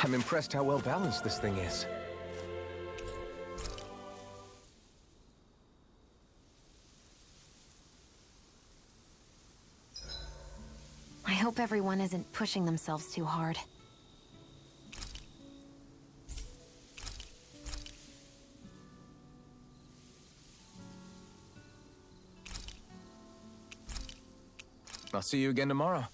I'm impressed how well balanced this thing is. I hope everyone isn't pushing themselves too hard. I'll see you again tomorrow.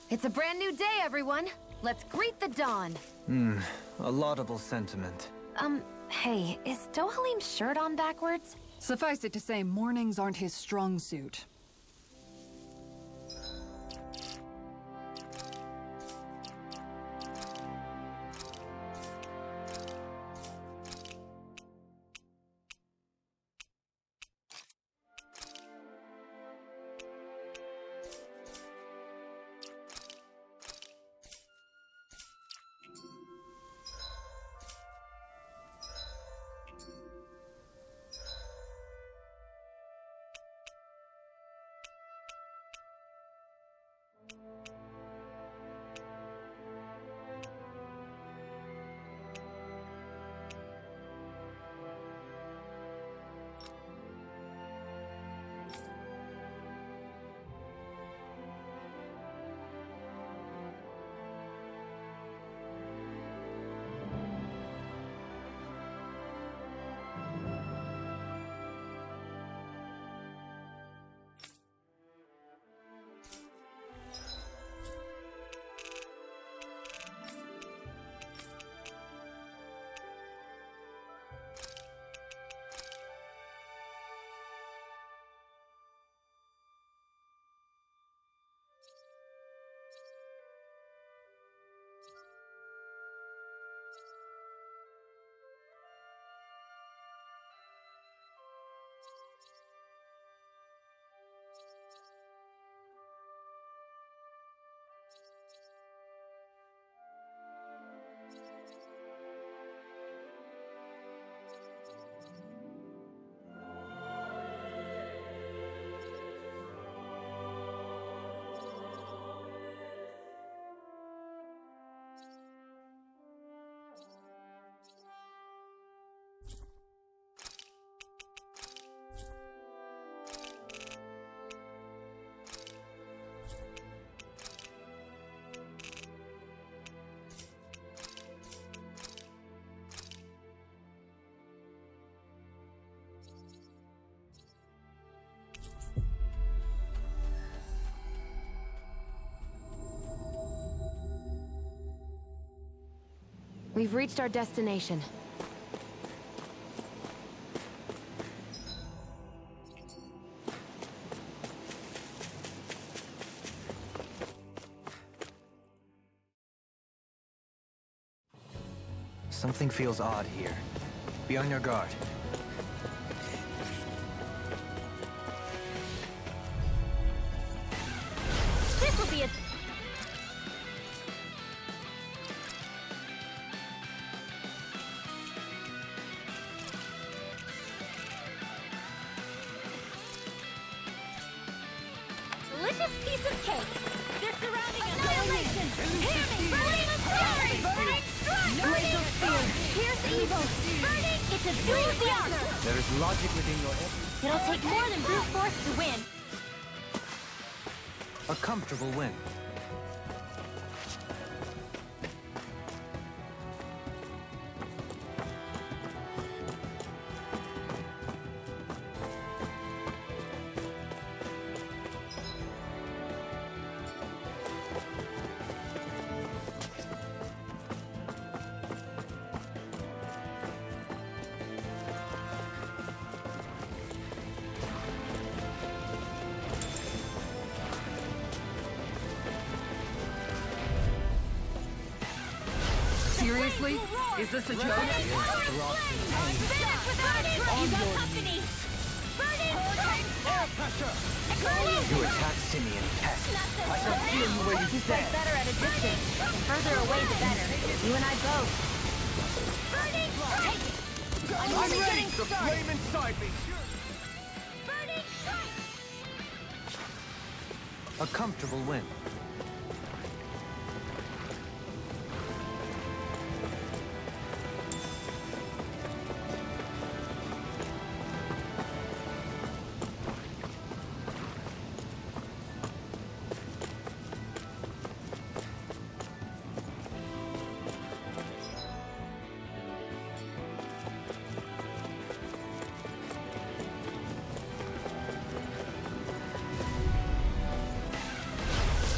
It's a brand new day, everyone. Let's greet the dawn. A laudable sentiment. Hey, is Dohalim's shirt on backwards? Suffice it to say, mornings aren't his strong suit. We've reached our destination. Something feels odd here. Be on your guard. This will be a... delicious piece of cake. They're surrounding us. Annihilation! Hammy! Burning fury! Burning strike! Glacial spear! Pierce evil! Burning! It's a freeze the arc! There is logic within your every... It'll take more than brute force to win. A comfortable win. Seriously? Is this a joke? You got company! Burning strike! Air pressure! You attack Simeon Pest. I shall feel you where you Fight stand. better at a distance. Further away, the better. You and I both. Burning strike! I'm ready! The flame inside me! Burning strike! A comfortable win.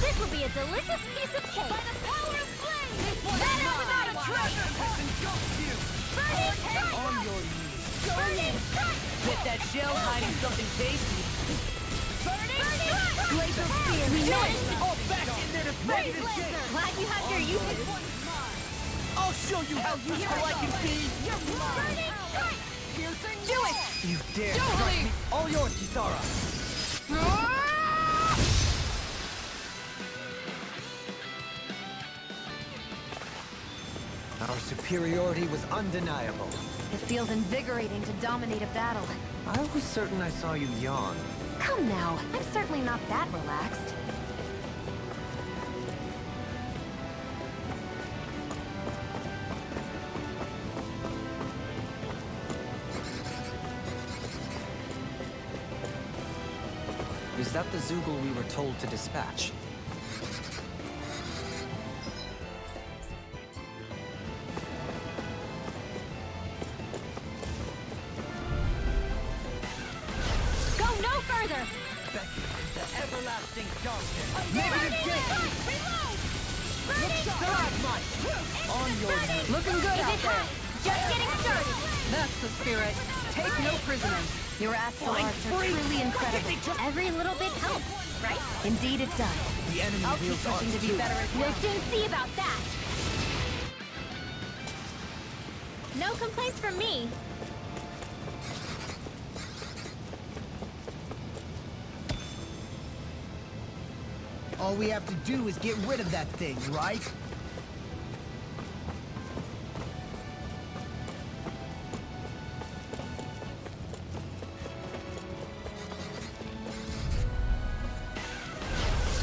This will be a delicious piece of cake. By the power of flame! Better without a treasure! Burning strike! On your knees. Burning strike! Get that shell hiding something tasty. Burning strike! Glacial spear. We managed to All back in there to Raise finish the laser! game. Glad you have your uses. I'll show you how useful I can be. Burning strike! Do it! You dare Don't strike leave. me. All yours, Kisara. Our superiority was undeniable. It feels invigorating to dominate a battle. I was certain I saw you yawn. Come now, I'm certainly not that relaxed. Is that the Zoogle we were told to dispatch? Go no further! Everlasting darkness. Negative Reload! Burning Stalagmite. On your knees. Looking good Is out it there. hot? Just getting started! That's the spirit. Take no prisoners. Your astral arts are truly incredible. Every little bit helps, right? Indeed it does. The enemy I'll keep wields pushing arts to be too. better at We'll soon see about that. No complaints from me. All we have to do is get rid of that thing, right?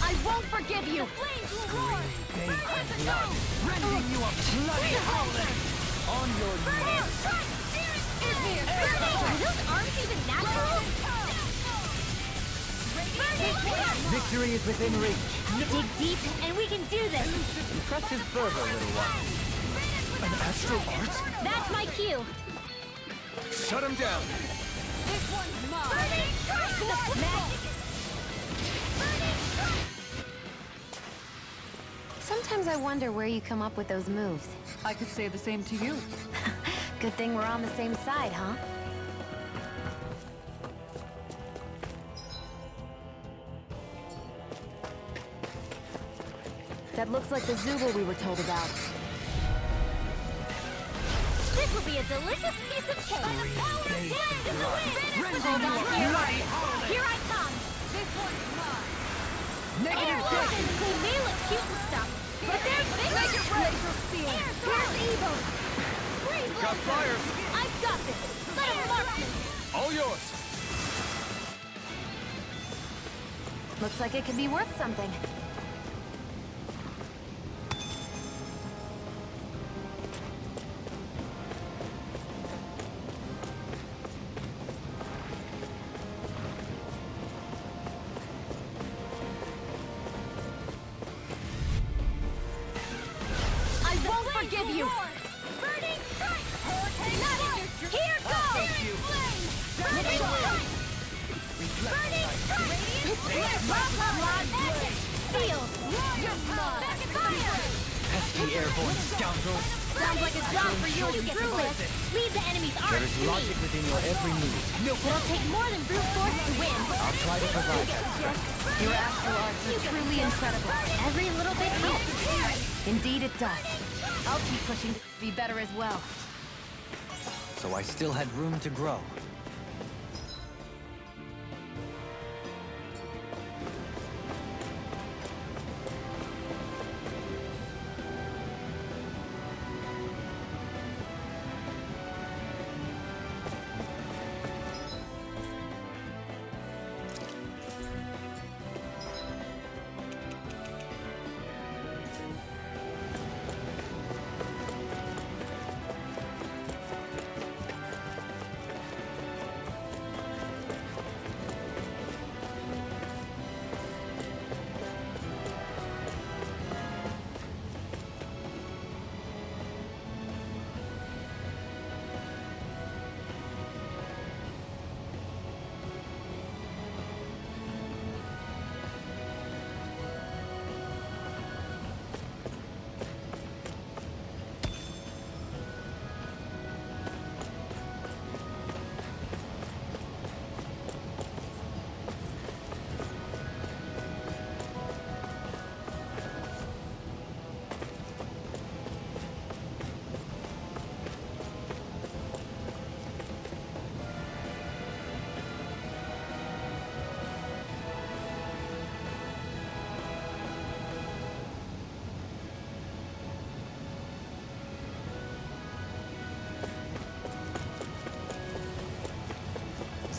I won't forgive you! The flames will roar! Burn the dome! Rending you a bloody howling. On your Burn knees. out! Strike! Burn out! Are those arms even natural? Victory is within reach. Dig deep, and we can do this! Impressive fervor, little one. An astral art? That's my cue! Shut him down! This one's mine. Burning strike! Magic! Burning strike! Sometimes I wonder where you come up with those moves. I could say the same to you. Good thing we're on the same side, huh? That looks like the Zoogle we were told about. This will be a delicious piece of cake! By the power of dance in the wind! Hold on here! Here I come! This one's mine. Negative Air weapons! They may look cute and stuff, but they're bigger! Glacial spear. Air throw evil! Breathe Got laser. fire! I've got this! Let him mark me! All yours! Looks like it could be worth something. I won't forgive you! Burning strike! Here goes! Burning strike! Burning strike! Blah, blah, blah, magic! Seal! Back at fire! Pesky airborne scoundrel. Sounds like a job for you and truly! Leave the enemy's There arms is to me! logic within your every move. It'll take more than brute force to win! I'll try to provide. Your astral arts are truly incredible. Every little bit helps! Indeed it does. I'll keep pushing to be better as well. So I still had room to grow.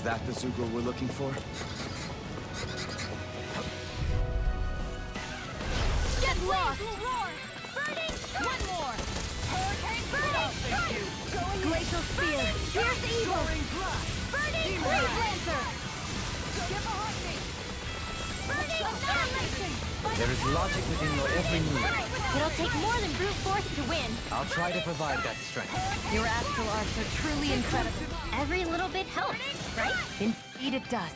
Is that the Zoogle we're looking for? Get lost! One more! Glacial Spear! Fierce Evil! Burning Freeze Lancer! Burning Annihilation! There is logic within your every move. It'll take more than brute force to win. I'll try to provide that strength. Your astral arts are truly incredible. Every little bit helps, right? Indeed it does.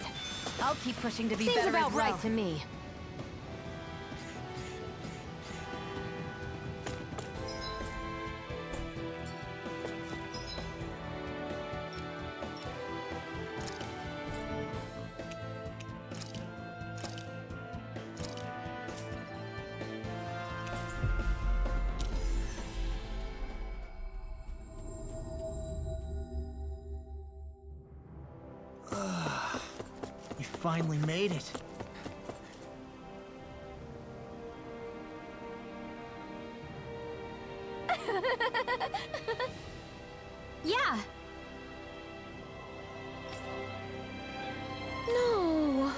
I'll keep pushing to be Seems better about as well. right to me. We finally made it. Yeah. No.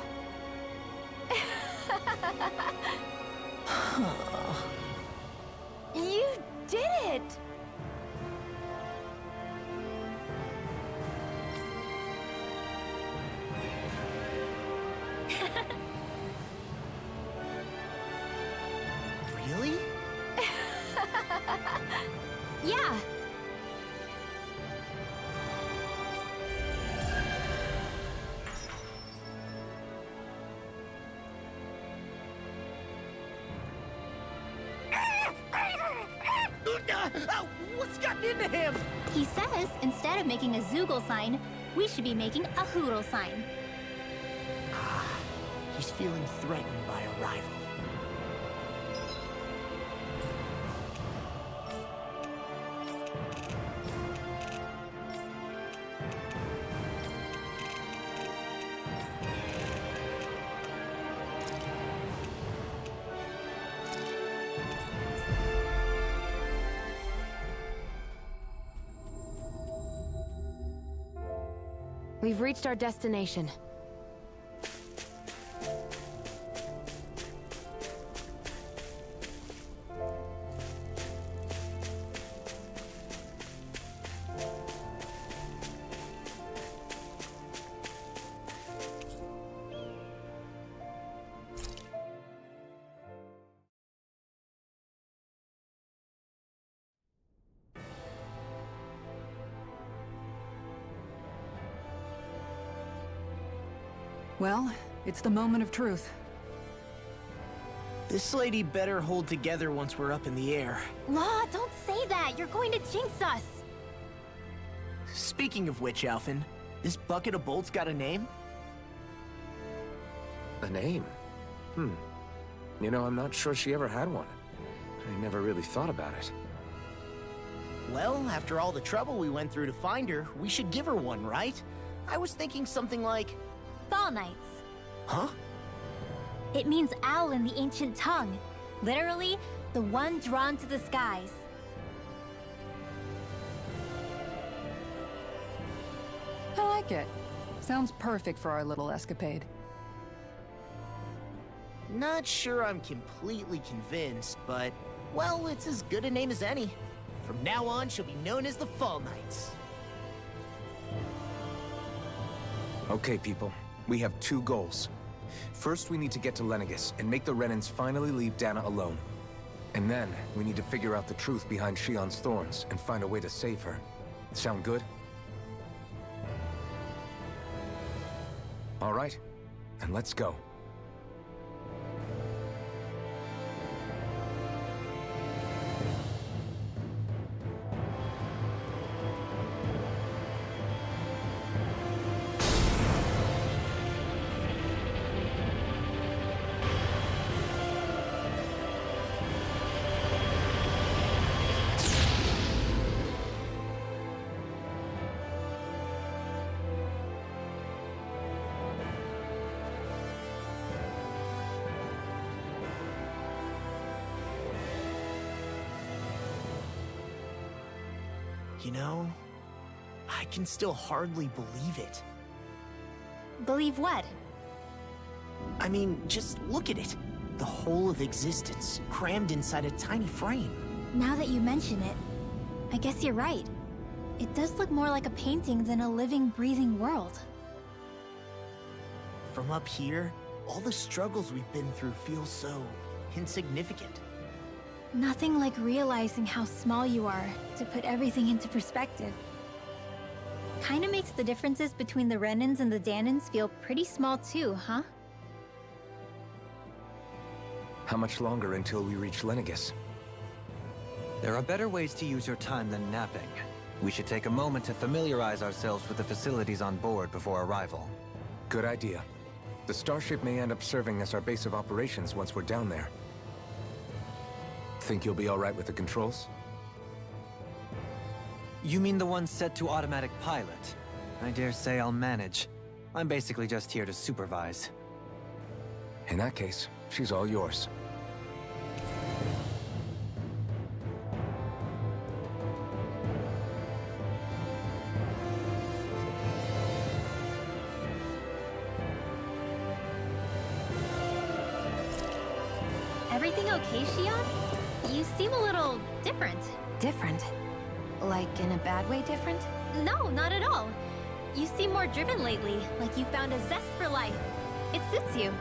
You did it. Really? Yeah. What's gotten into him? He says instead of making a Zoogle sign, we should be making a Hoodle sign. He's feeling threatened by a rival. We've reached our destination. Well, it's the moment of truth. This lady better hold together once we're up in the air. Law, don't say that. You're going to jinx us. Speaking of which, Alphen, this bucket of bolts got a name? A name? You know, I'm not sure she ever had one. I never really thought about it. Well, after all the trouble we went through to find her, we should give her one, right? I was thinking something like... Fall Knights. Huh? It means owl in the ancient tongue. Literally, the one drawn to the skies. I like it. Sounds perfect for our little escapade. Not sure I'm completely convinced, but... Well, it's as good a name as any. From now on, she'll be known as the Fall Knights. Okay, people. We have two goals. First, we need to get to Lenegis and make the Renans finally leave Dahna alone. And then, we need to figure out the truth behind Shionne's thorns and find a way to save her. Sound good? All right, then let's go. You know, I can still hardly believe it. Believe what? I mean, just look at it. The whole of existence, crammed inside a tiny frame. Now that you mention it, I guess you're right. It does look more like a painting than a living, breathing world. From up here, all the struggles we've been through feel so insignificant. Nothing like realizing how small you are to put everything into perspective. Kinda makes the differences between the Renans and the Dahnans feel pretty small too, huh? How much longer until we reach Lenegus? There are better ways to use your time than napping. We should take a moment to familiarize ourselves with the facilities on board before arrival. Good idea. The starship may end up serving as our base of operations once we're down there. Think you'll be all right with the controls? You mean the one set to automatic pilot? I dare say I'll manage. I'm basically just here to supervise. In that case, she's all yours. Everything okay, Shionne? You seem a little different. Different? Like in a bad way different? No, not at all. You seem more driven lately, like you found a zest for life. It suits you.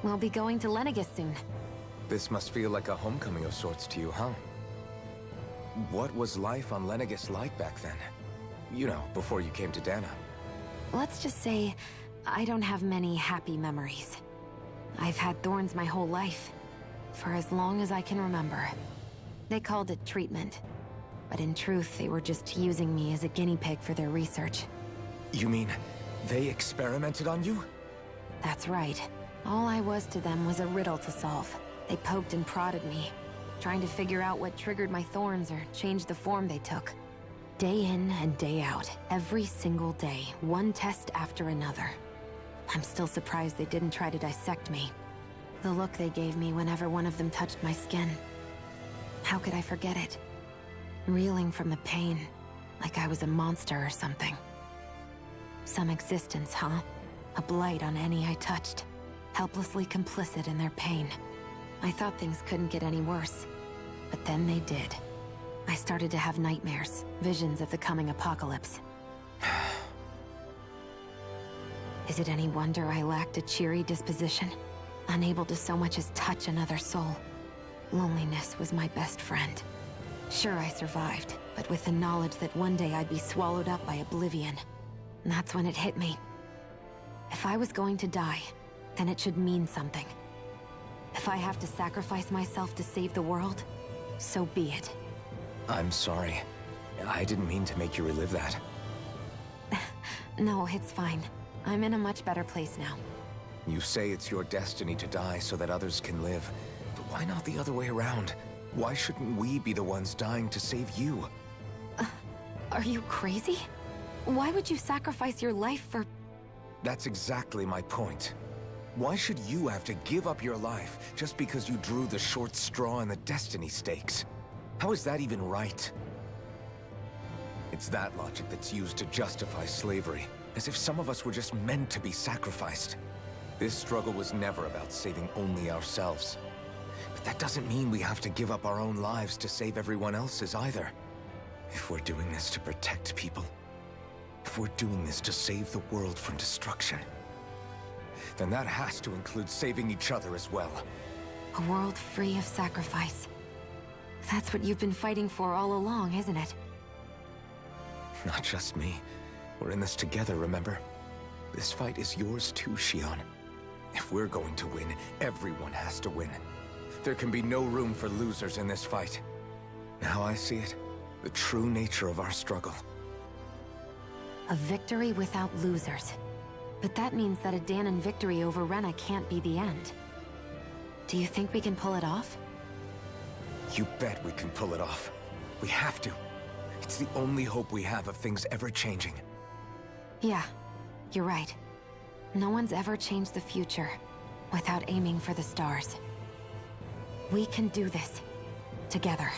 We'll be going to Lenegus soon. This must feel like a homecoming of sorts to you, huh? What was life on Lenegus like back then? You know, before you came to Dahna. Let's just say, I don't have many happy memories. I've had thorns my whole life, for as long as I can remember. They called it treatment, but in truth, they were just using me as a guinea pig for their research. You mean, they experimented on you? That's right. All I was to them was a riddle to solve. They poked and prodded me, trying to figure out what triggered my thorns or changed the form they took. Day in and day out, every single day, one test after another. I'm still surprised they didn't try to dissect me. The look they gave me whenever one of them touched my skin. How could I forget it? Reeling from the pain, like I was a monster or something. Some existence, huh? A blight on any I touched. Helplessly complicit in their pain. I thought things couldn't get any worse, but then they did. I started to have nightmares, visions of the coming apocalypse. Is it any wonder I lacked a cheery disposition? Unable to so much as touch another soul. Loneliness was my best friend. Sure, I survived, but with the knowledge that one day I'd be swallowed up by oblivion. And that's when it hit me. If I was going to die, then it should mean something. If I have to sacrifice myself to save the world, so be it. I'm sorry. I didn't mean to make you relive that. No, it's fine. I'm in a much better place now. You say it's your destiny to die so that others can live. But why not the other way around? Why shouldn't we be the ones dying to save you? Are you crazy? Why would you sacrifice your life for... That's exactly my point. Why should you have to give up your life just because you drew the short straw in the destiny stakes? How is that even right? It's that logic that's used to justify slavery, as if some of us were just meant to be sacrificed. This struggle was never about saving only ourselves. But that doesn't mean we have to give up our own lives to save everyone else's either. If we're doing this to protect people, if we're doing this to save the world from destruction, then that has to include saving each other as well. A world free of sacrifice. That's what you've been fighting for all along, isn't it? Not just me. We're in this together, remember? This fight is yours too, Shionne. If we're going to win, everyone has to win. There can be no room for losers in this fight. Now I see it. The true nature of our struggle. A victory without losers. But that means that a Dahnan victory over Rena can't be the end. Do you think we can pull it off? You bet we can pull it off. We have to. It's the only hope we have of things ever changing. Yeah, you're right. No one's ever changed the future without aiming for the stars. We can do this. Together.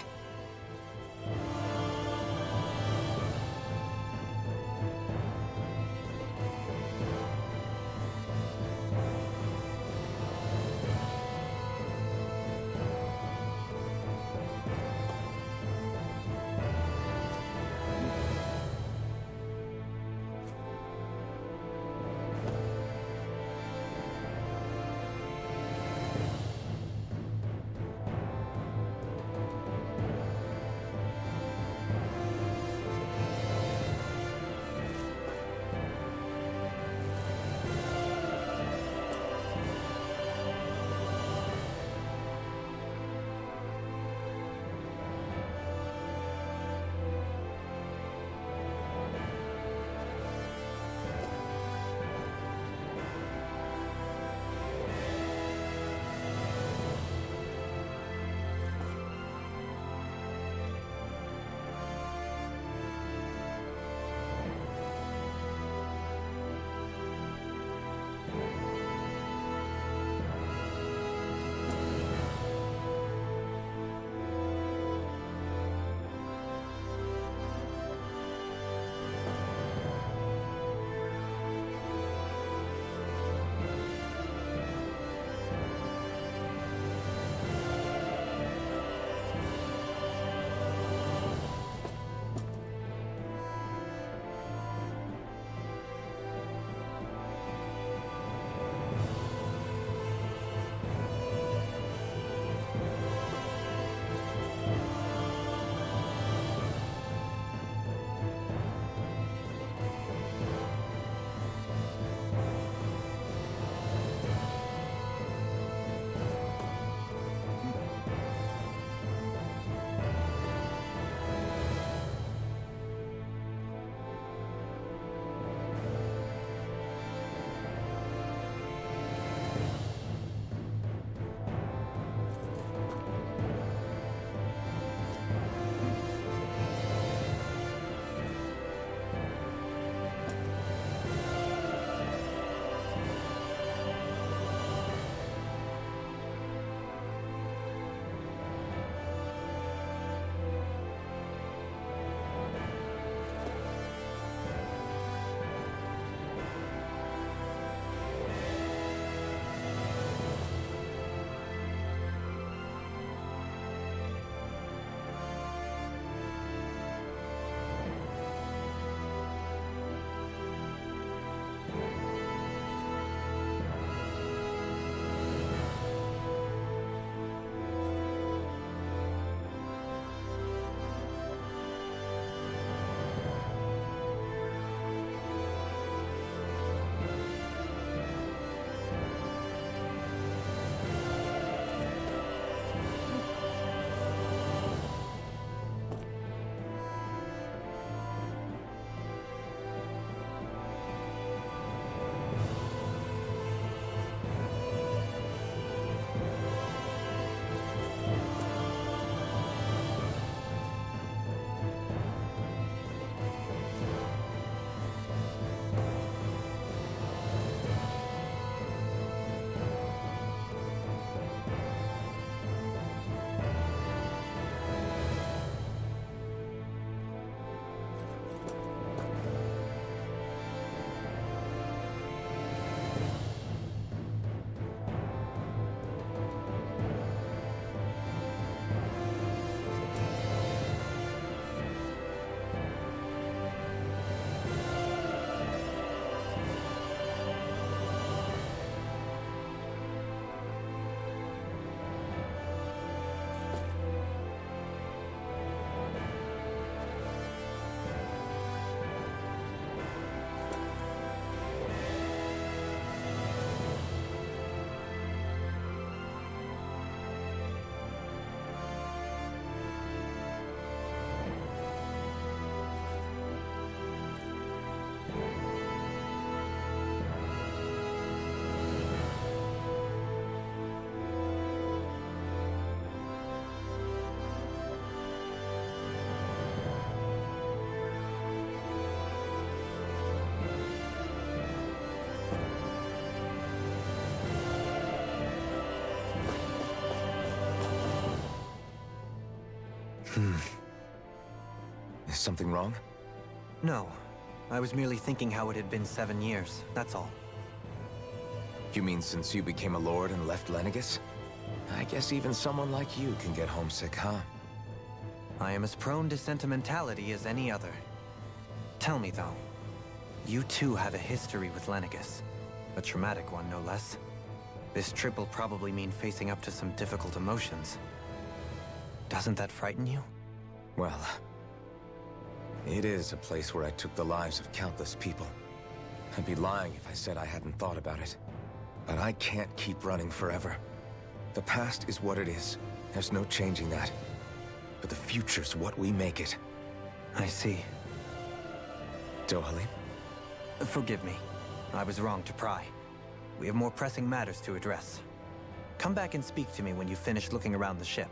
Is something wrong? No. I was merely thinking how it had been 7 years, that's all. You mean since you became a lord and left Lenegis? I guess even someone like you can get homesick, huh? I am as prone to sentimentality as any other. Tell me, though. You too have a history with Lenegis. A traumatic one, no less. This trip will probably mean facing up to some difficult emotions. Doesn't that frighten you? Well, it is a place where I took the lives of countless people. I'd be lying if I said I hadn't thought about it. But I can't keep running forever. The past is what it is. There's no changing that. But the future's what we make it. I see. Dohalim? Forgive me. I was wrong to pry. We have more pressing matters to address. Come back and speak to me when you finish looking around the ship.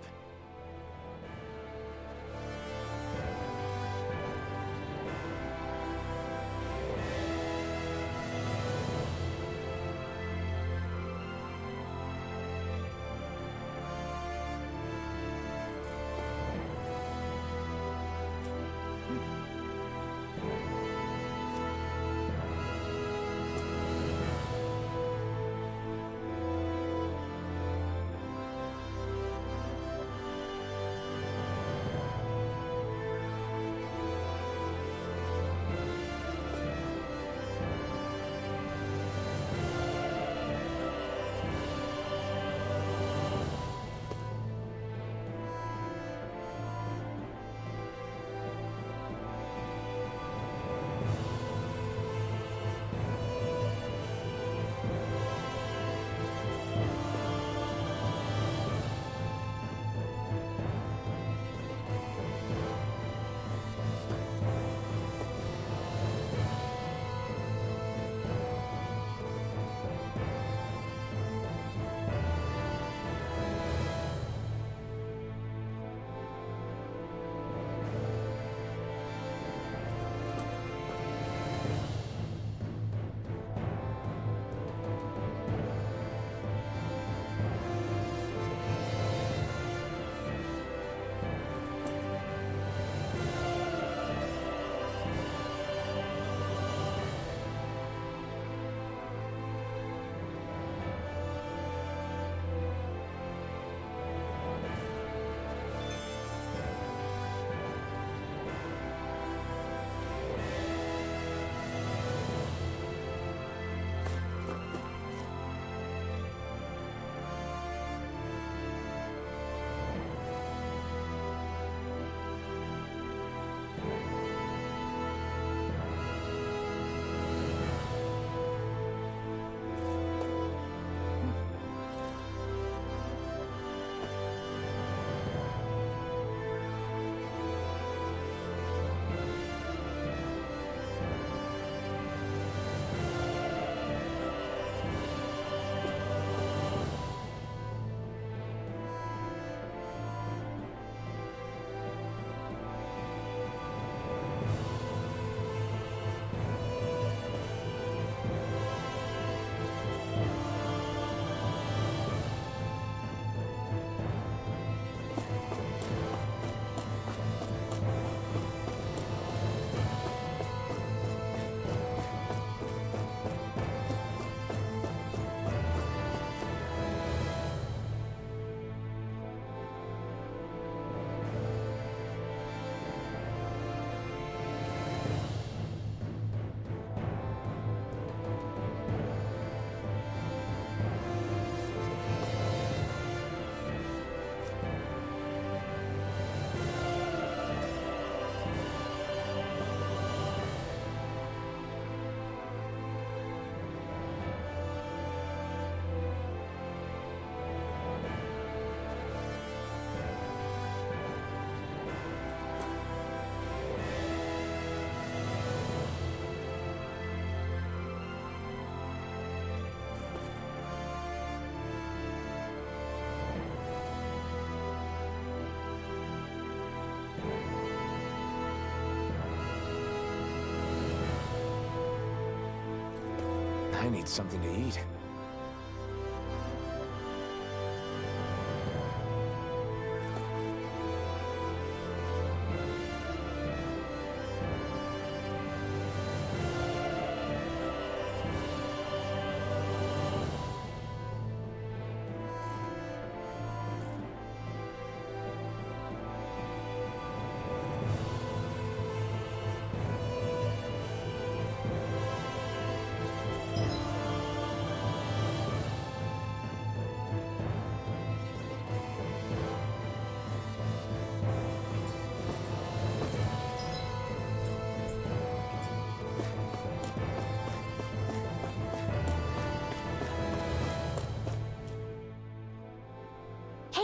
I need something to eat.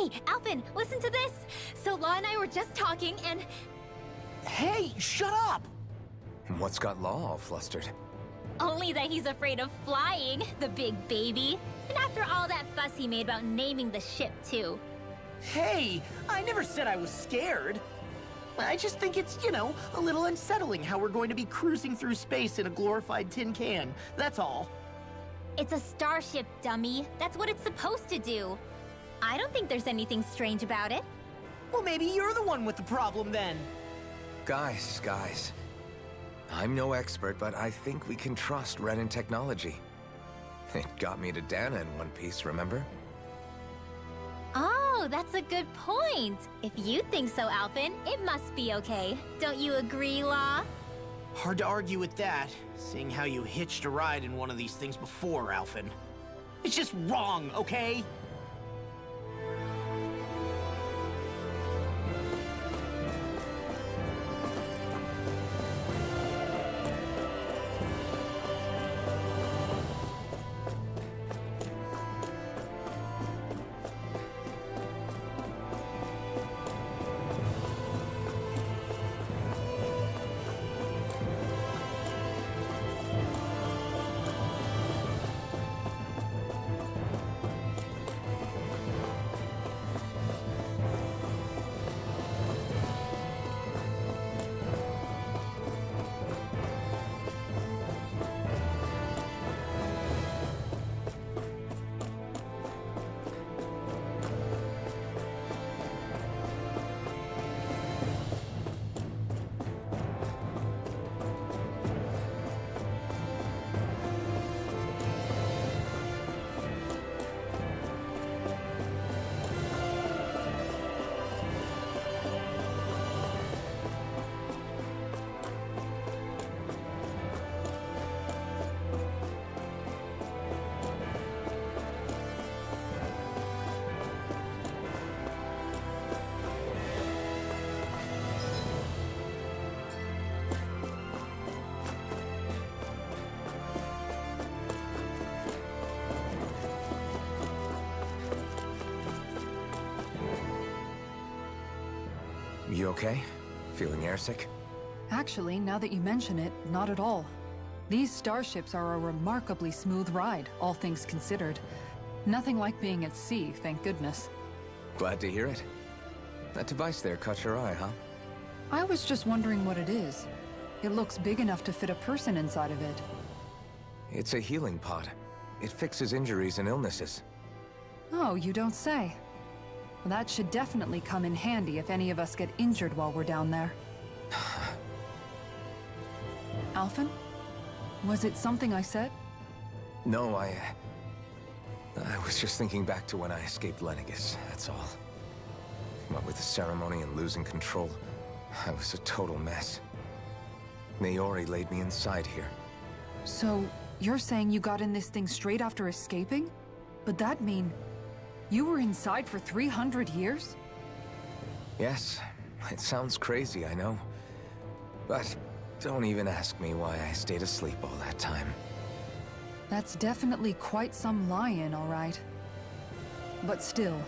Hey, Alphen, listen to this! So Law and I were just talking, and... Hey, shut up! What's got Law all flustered? Only that he's afraid of flying, the big baby. And after all that fuss he made about naming the ship, too. Hey, I never said I was scared. I just think it's, a little unsettling how we're going to be cruising through space in a glorified tin can. That's all. It's a starship, dummy. That's what it's supposed to do. I don't think there's anything strange about it. Well, maybe you're the one with the problem then. Guys. I'm no expert, but I think we can trust Renan technology. It got me to Dahna in one piece, remember? Oh, that's a good point. If you think so, Alphen, it must be okay. Don't you agree, Law? Hard to argue with that, seeing how you hitched a ride in one of these things before, Alphen. It's just wrong, okay? You okay? Feeling airsick? Actually, now that you mention it, not at all. These starships are a remarkably smooth ride, all things considered. Nothing like being at sea, thank goodness. Glad to hear it. That device there caught your eye, huh? I was just wondering what it is. It looks big enough to fit a person inside of it. It's a healing pod. It fixes injuries and illnesses. Oh, you don't say. Well, that should definitely come in handy if any of us get injured while we're down there. Alphen? Was it something I said? No, I was just thinking back to when I escaped Lennigus, that's all. What with the ceremony and losing control, I was a total mess. Naori laid me inside here. So, you're saying you got in this thing straight after escaping? But that mean... you were inside for 300 years? Yes, it sounds crazy, I know. But don't even ask me why I stayed asleep all that time. That's definitely quite some lie-in, all right. But still,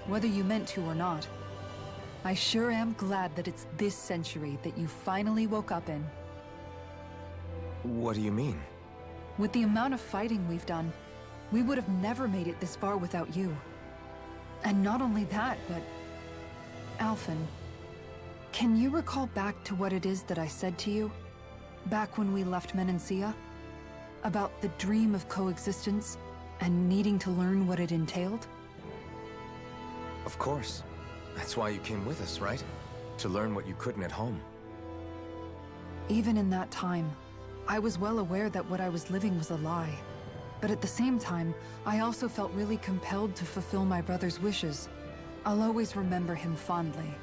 whether you meant to or not, I sure am glad that it's this century that you finally woke up in. What do you mean? With the amount of fighting we've done, we would have never made it this far without you. And not only that, but... Alphen, can you recall back to what it is that I said to you? Back when we left Menancia? About the dream of coexistence, and needing to learn what it entailed? Of course. That's why you came with us, right? To learn what you couldn't at home. Even in that time, I was well aware that what I was living was a lie. But at the same time, I also felt really compelled to fulfill my brother's wishes. I'll always remember him fondly.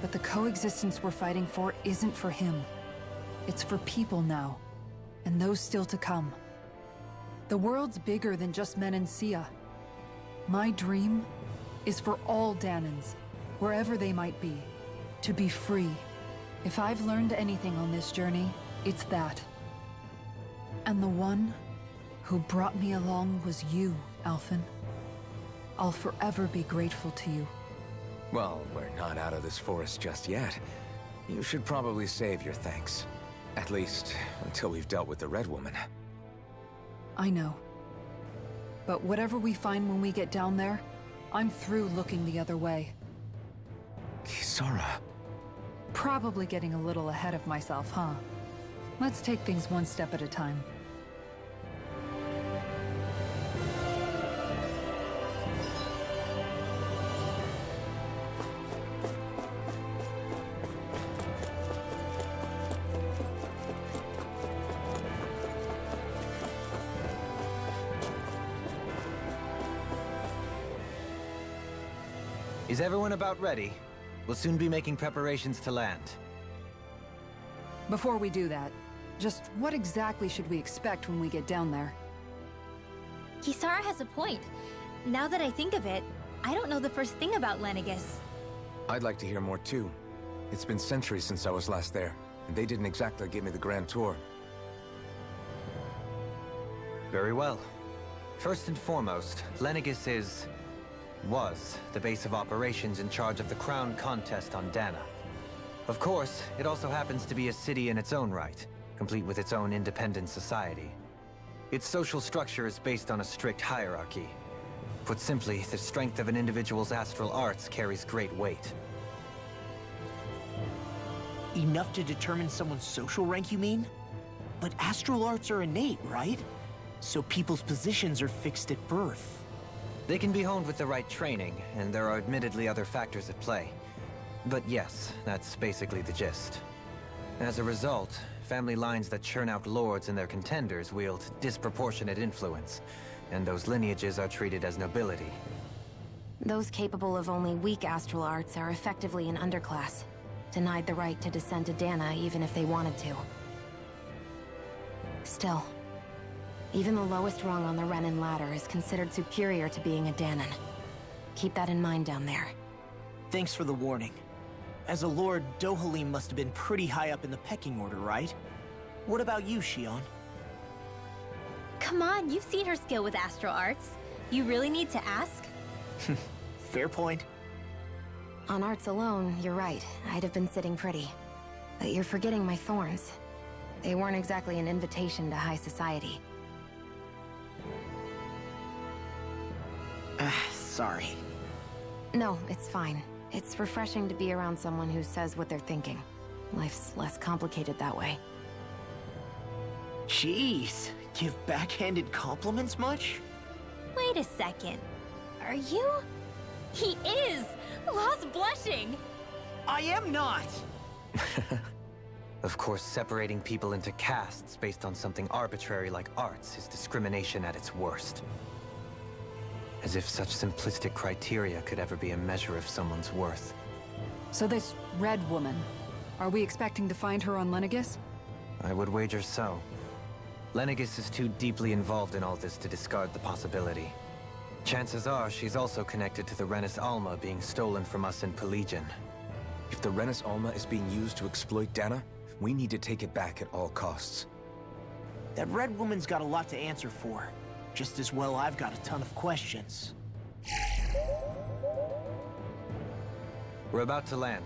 But the coexistence we're fighting for isn't for him. It's for people now, and those still to come. The world's bigger than just Menancia. My dream is for all Dahnans, wherever they might be, to be free. If I've learned anything on this journey, it's that. And the one who brought me along was you, Alphen. I'll forever be grateful to you. Well, we're not out of this forest just yet. You should probably save your thanks. At least, until we've dealt with the Red Woman. I know. But whatever we find when we get down there, I'm through looking the other way. Kisara. Probably getting a little ahead of myself, huh? Let's take things one step at a time. Is everyone about ready? We'll soon be making preparations to land. Before we do that, just what exactly should we expect when we get down there? Kisara has a point. Now that I think of it, I don't know the first thing about Lenegis. I'd like to hear more too. It's been centuries since I was last there, and they didn't exactly give me the grand tour. Very well. First and foremost, Lenegis was the base of operations in charge of the crown contest on Dahna. Of course, it also happens to be a city in its own right, complete with its own independent society. Its social structure is based on a strict hierarchy. Put simply, the strength of an individual's astral arts carries great weight. Enough to determine someone's social rank, you mean? But astral arts are innate, right? So people's positions are fixed at birth. They can be honed with the right training, and there are admittedly other factors at play. But yes, that's basically the gist. As a result, family lines that churn out lords and their contenders wield disproportionate influence, and those lineages are treated as nobility. Those capable of only weak astral arts are effectively an underclass, denied the right to descend to Dahna even if they wanted to. Still, even the lowest rung on the Renan ladder is considered superior to being a Dahnan. Keep that in mind down there. Thanks for the warning. As a lord, Dohalim must have been pretty high up in the pecking order, right? What about you, Shionne? Come on, you've seen her skill with astral arts. You really need to ask? Fair point. On arts alone, you're right. I'd have been sitting pretty. But you're forgetting my thorns. They weren't exactly an invitation to high society. Sorry. No, it's fine. It's refreshing to be around someone who says what they're thinking. Life's less complicated that way. Jeez, give backhanded compliments much? Wait a second. Are you? He is! Lost blushing! I am not! Of course, separating people into castes based on something arbitrary like arts is discrimination at its worst. As if such simplistic criteria could ever be a measure of someone's worth. So this Red Woman, are we expecting to find her on Lenegis? I would wager so. Lenegis is too deeply involved in all this to discard the possibility. Chances are she's also connected to the Renis Alma being stolen from us in Pelegion. If the Renis Alma is being used to exploit Dahna, we need to take it back at all costs. That Red Woman's got a lot to answer for. Just as well I've got a ton of questions. We're about to land.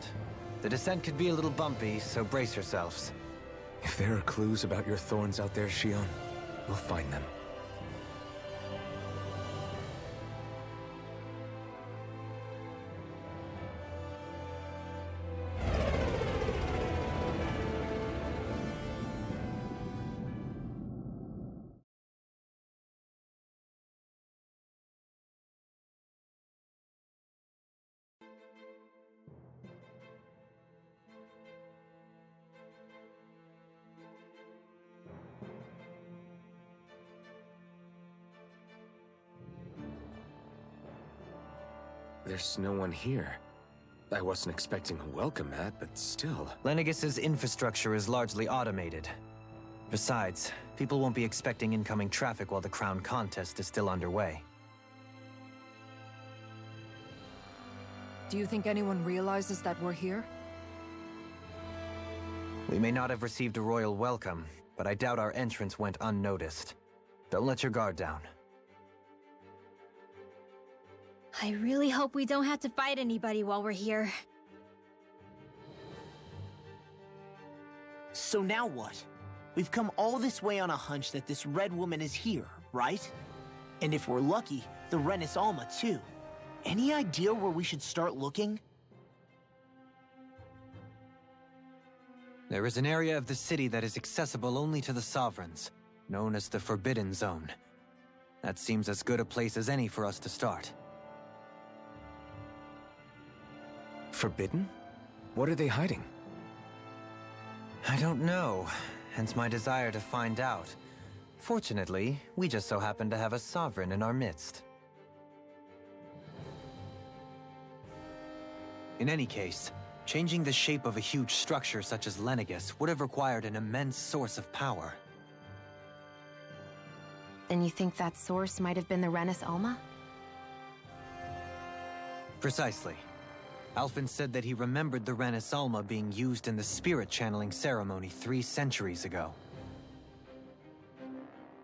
The descent could be a little bumpy, so brace yourselves. If there are clues about your thorns out there, Shionne, we'll find them. There's no one here. I wasn't expecting a welcome mat, but still. Lenegis's infrastructure is largely automated. Besides, people won't be expecting incoming traffic while the crown contest is still underway. Do you think anyone realizes that we're here? We may not have received a royal welcome, but I doubt our entrance went unnoticed. Don't let your guard down. I really hope we don't have to fight anybody while we're here. So now what? We've come all this way on a hunch that this red woman is here, right? And if we're lucky, the Renis Alma too. Any idea where we should start looking? There is an area of the city that is accessible only to the Sovereigns, known as the Forbidden Zone. That seems as good a place as any for us to start. Forbidden? What are they hiding? I don't know, hence my desire to find out. Fortunately, we just so happen to have a Sovereign in our midst. In any case, changing the shape of a huge structure such as Lenegis would have required an immense source of power. Then you think that source might have been the Renis Alma? Precisely. Alphen said that he remembered the Renis Alma being used in the spirit channeling ceremony 3 centuries ago.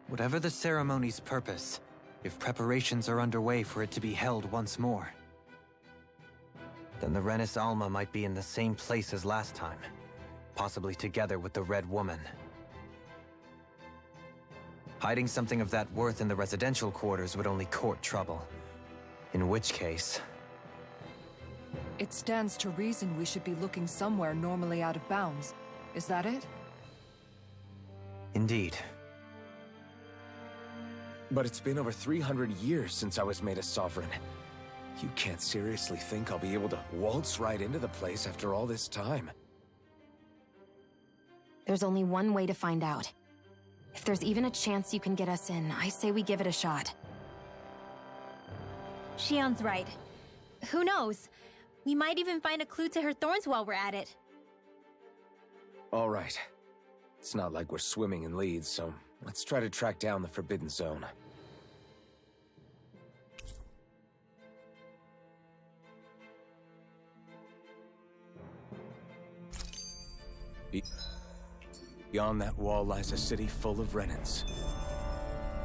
Whatever the ceremony's purpose, if preparations are underway for it to be held once more, then the Renis Alma might be in the same place as last time, possibly together with the Red Woman. Hiding something of that worth in the residential quarters would only court trouble. In which case... It stands to reason we should be looking somewhere normally out of bounds. Is that it? Indeed. But it's been over 300 years since I was made a Sovereign. You can't seriously think I'll be able to waltz right into the place after all this time. There's only one way to find out. If there's even a chance you can get us in, I say we give it a shot. Shionne's right. Who knows? We might even find a clue to her thorns while we're at it. All right. It's not like we're swimming in leads, so let's try to track down the Forbidden Zone. Beyond that wall lies a city full of Renans.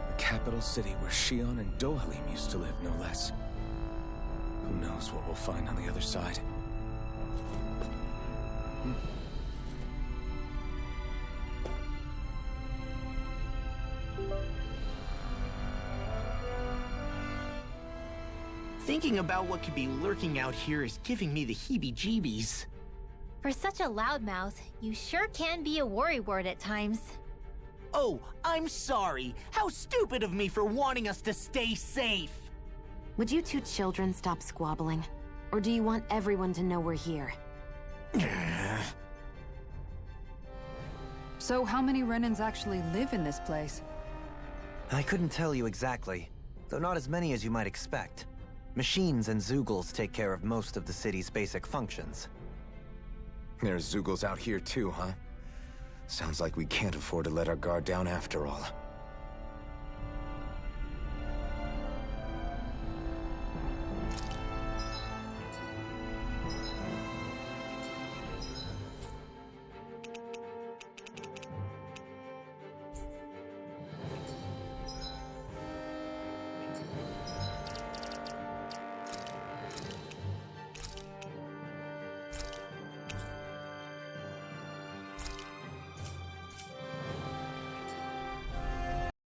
The capital city where Shionne and Dohalim used to live, no less. Who knows what we'll find on the other side? Thinking about what could be lurking out here is giving me the heebie-jeebies. For such a loudmouth, you sure can be a worrywart at times. Oh, I'm sorry. How stupid of me for wanting us to stay safe. Would you two children stop squabbling? Or do you want everyone to know we're here? So how many Renans actually live in this place? I couldn't tell you exactly, though not as many as you might expect. Machines and Zeugles take care of most of the city's basic functions. There's Zeugles out here too, huh? Sounds like we can't afford to let our guard down after all.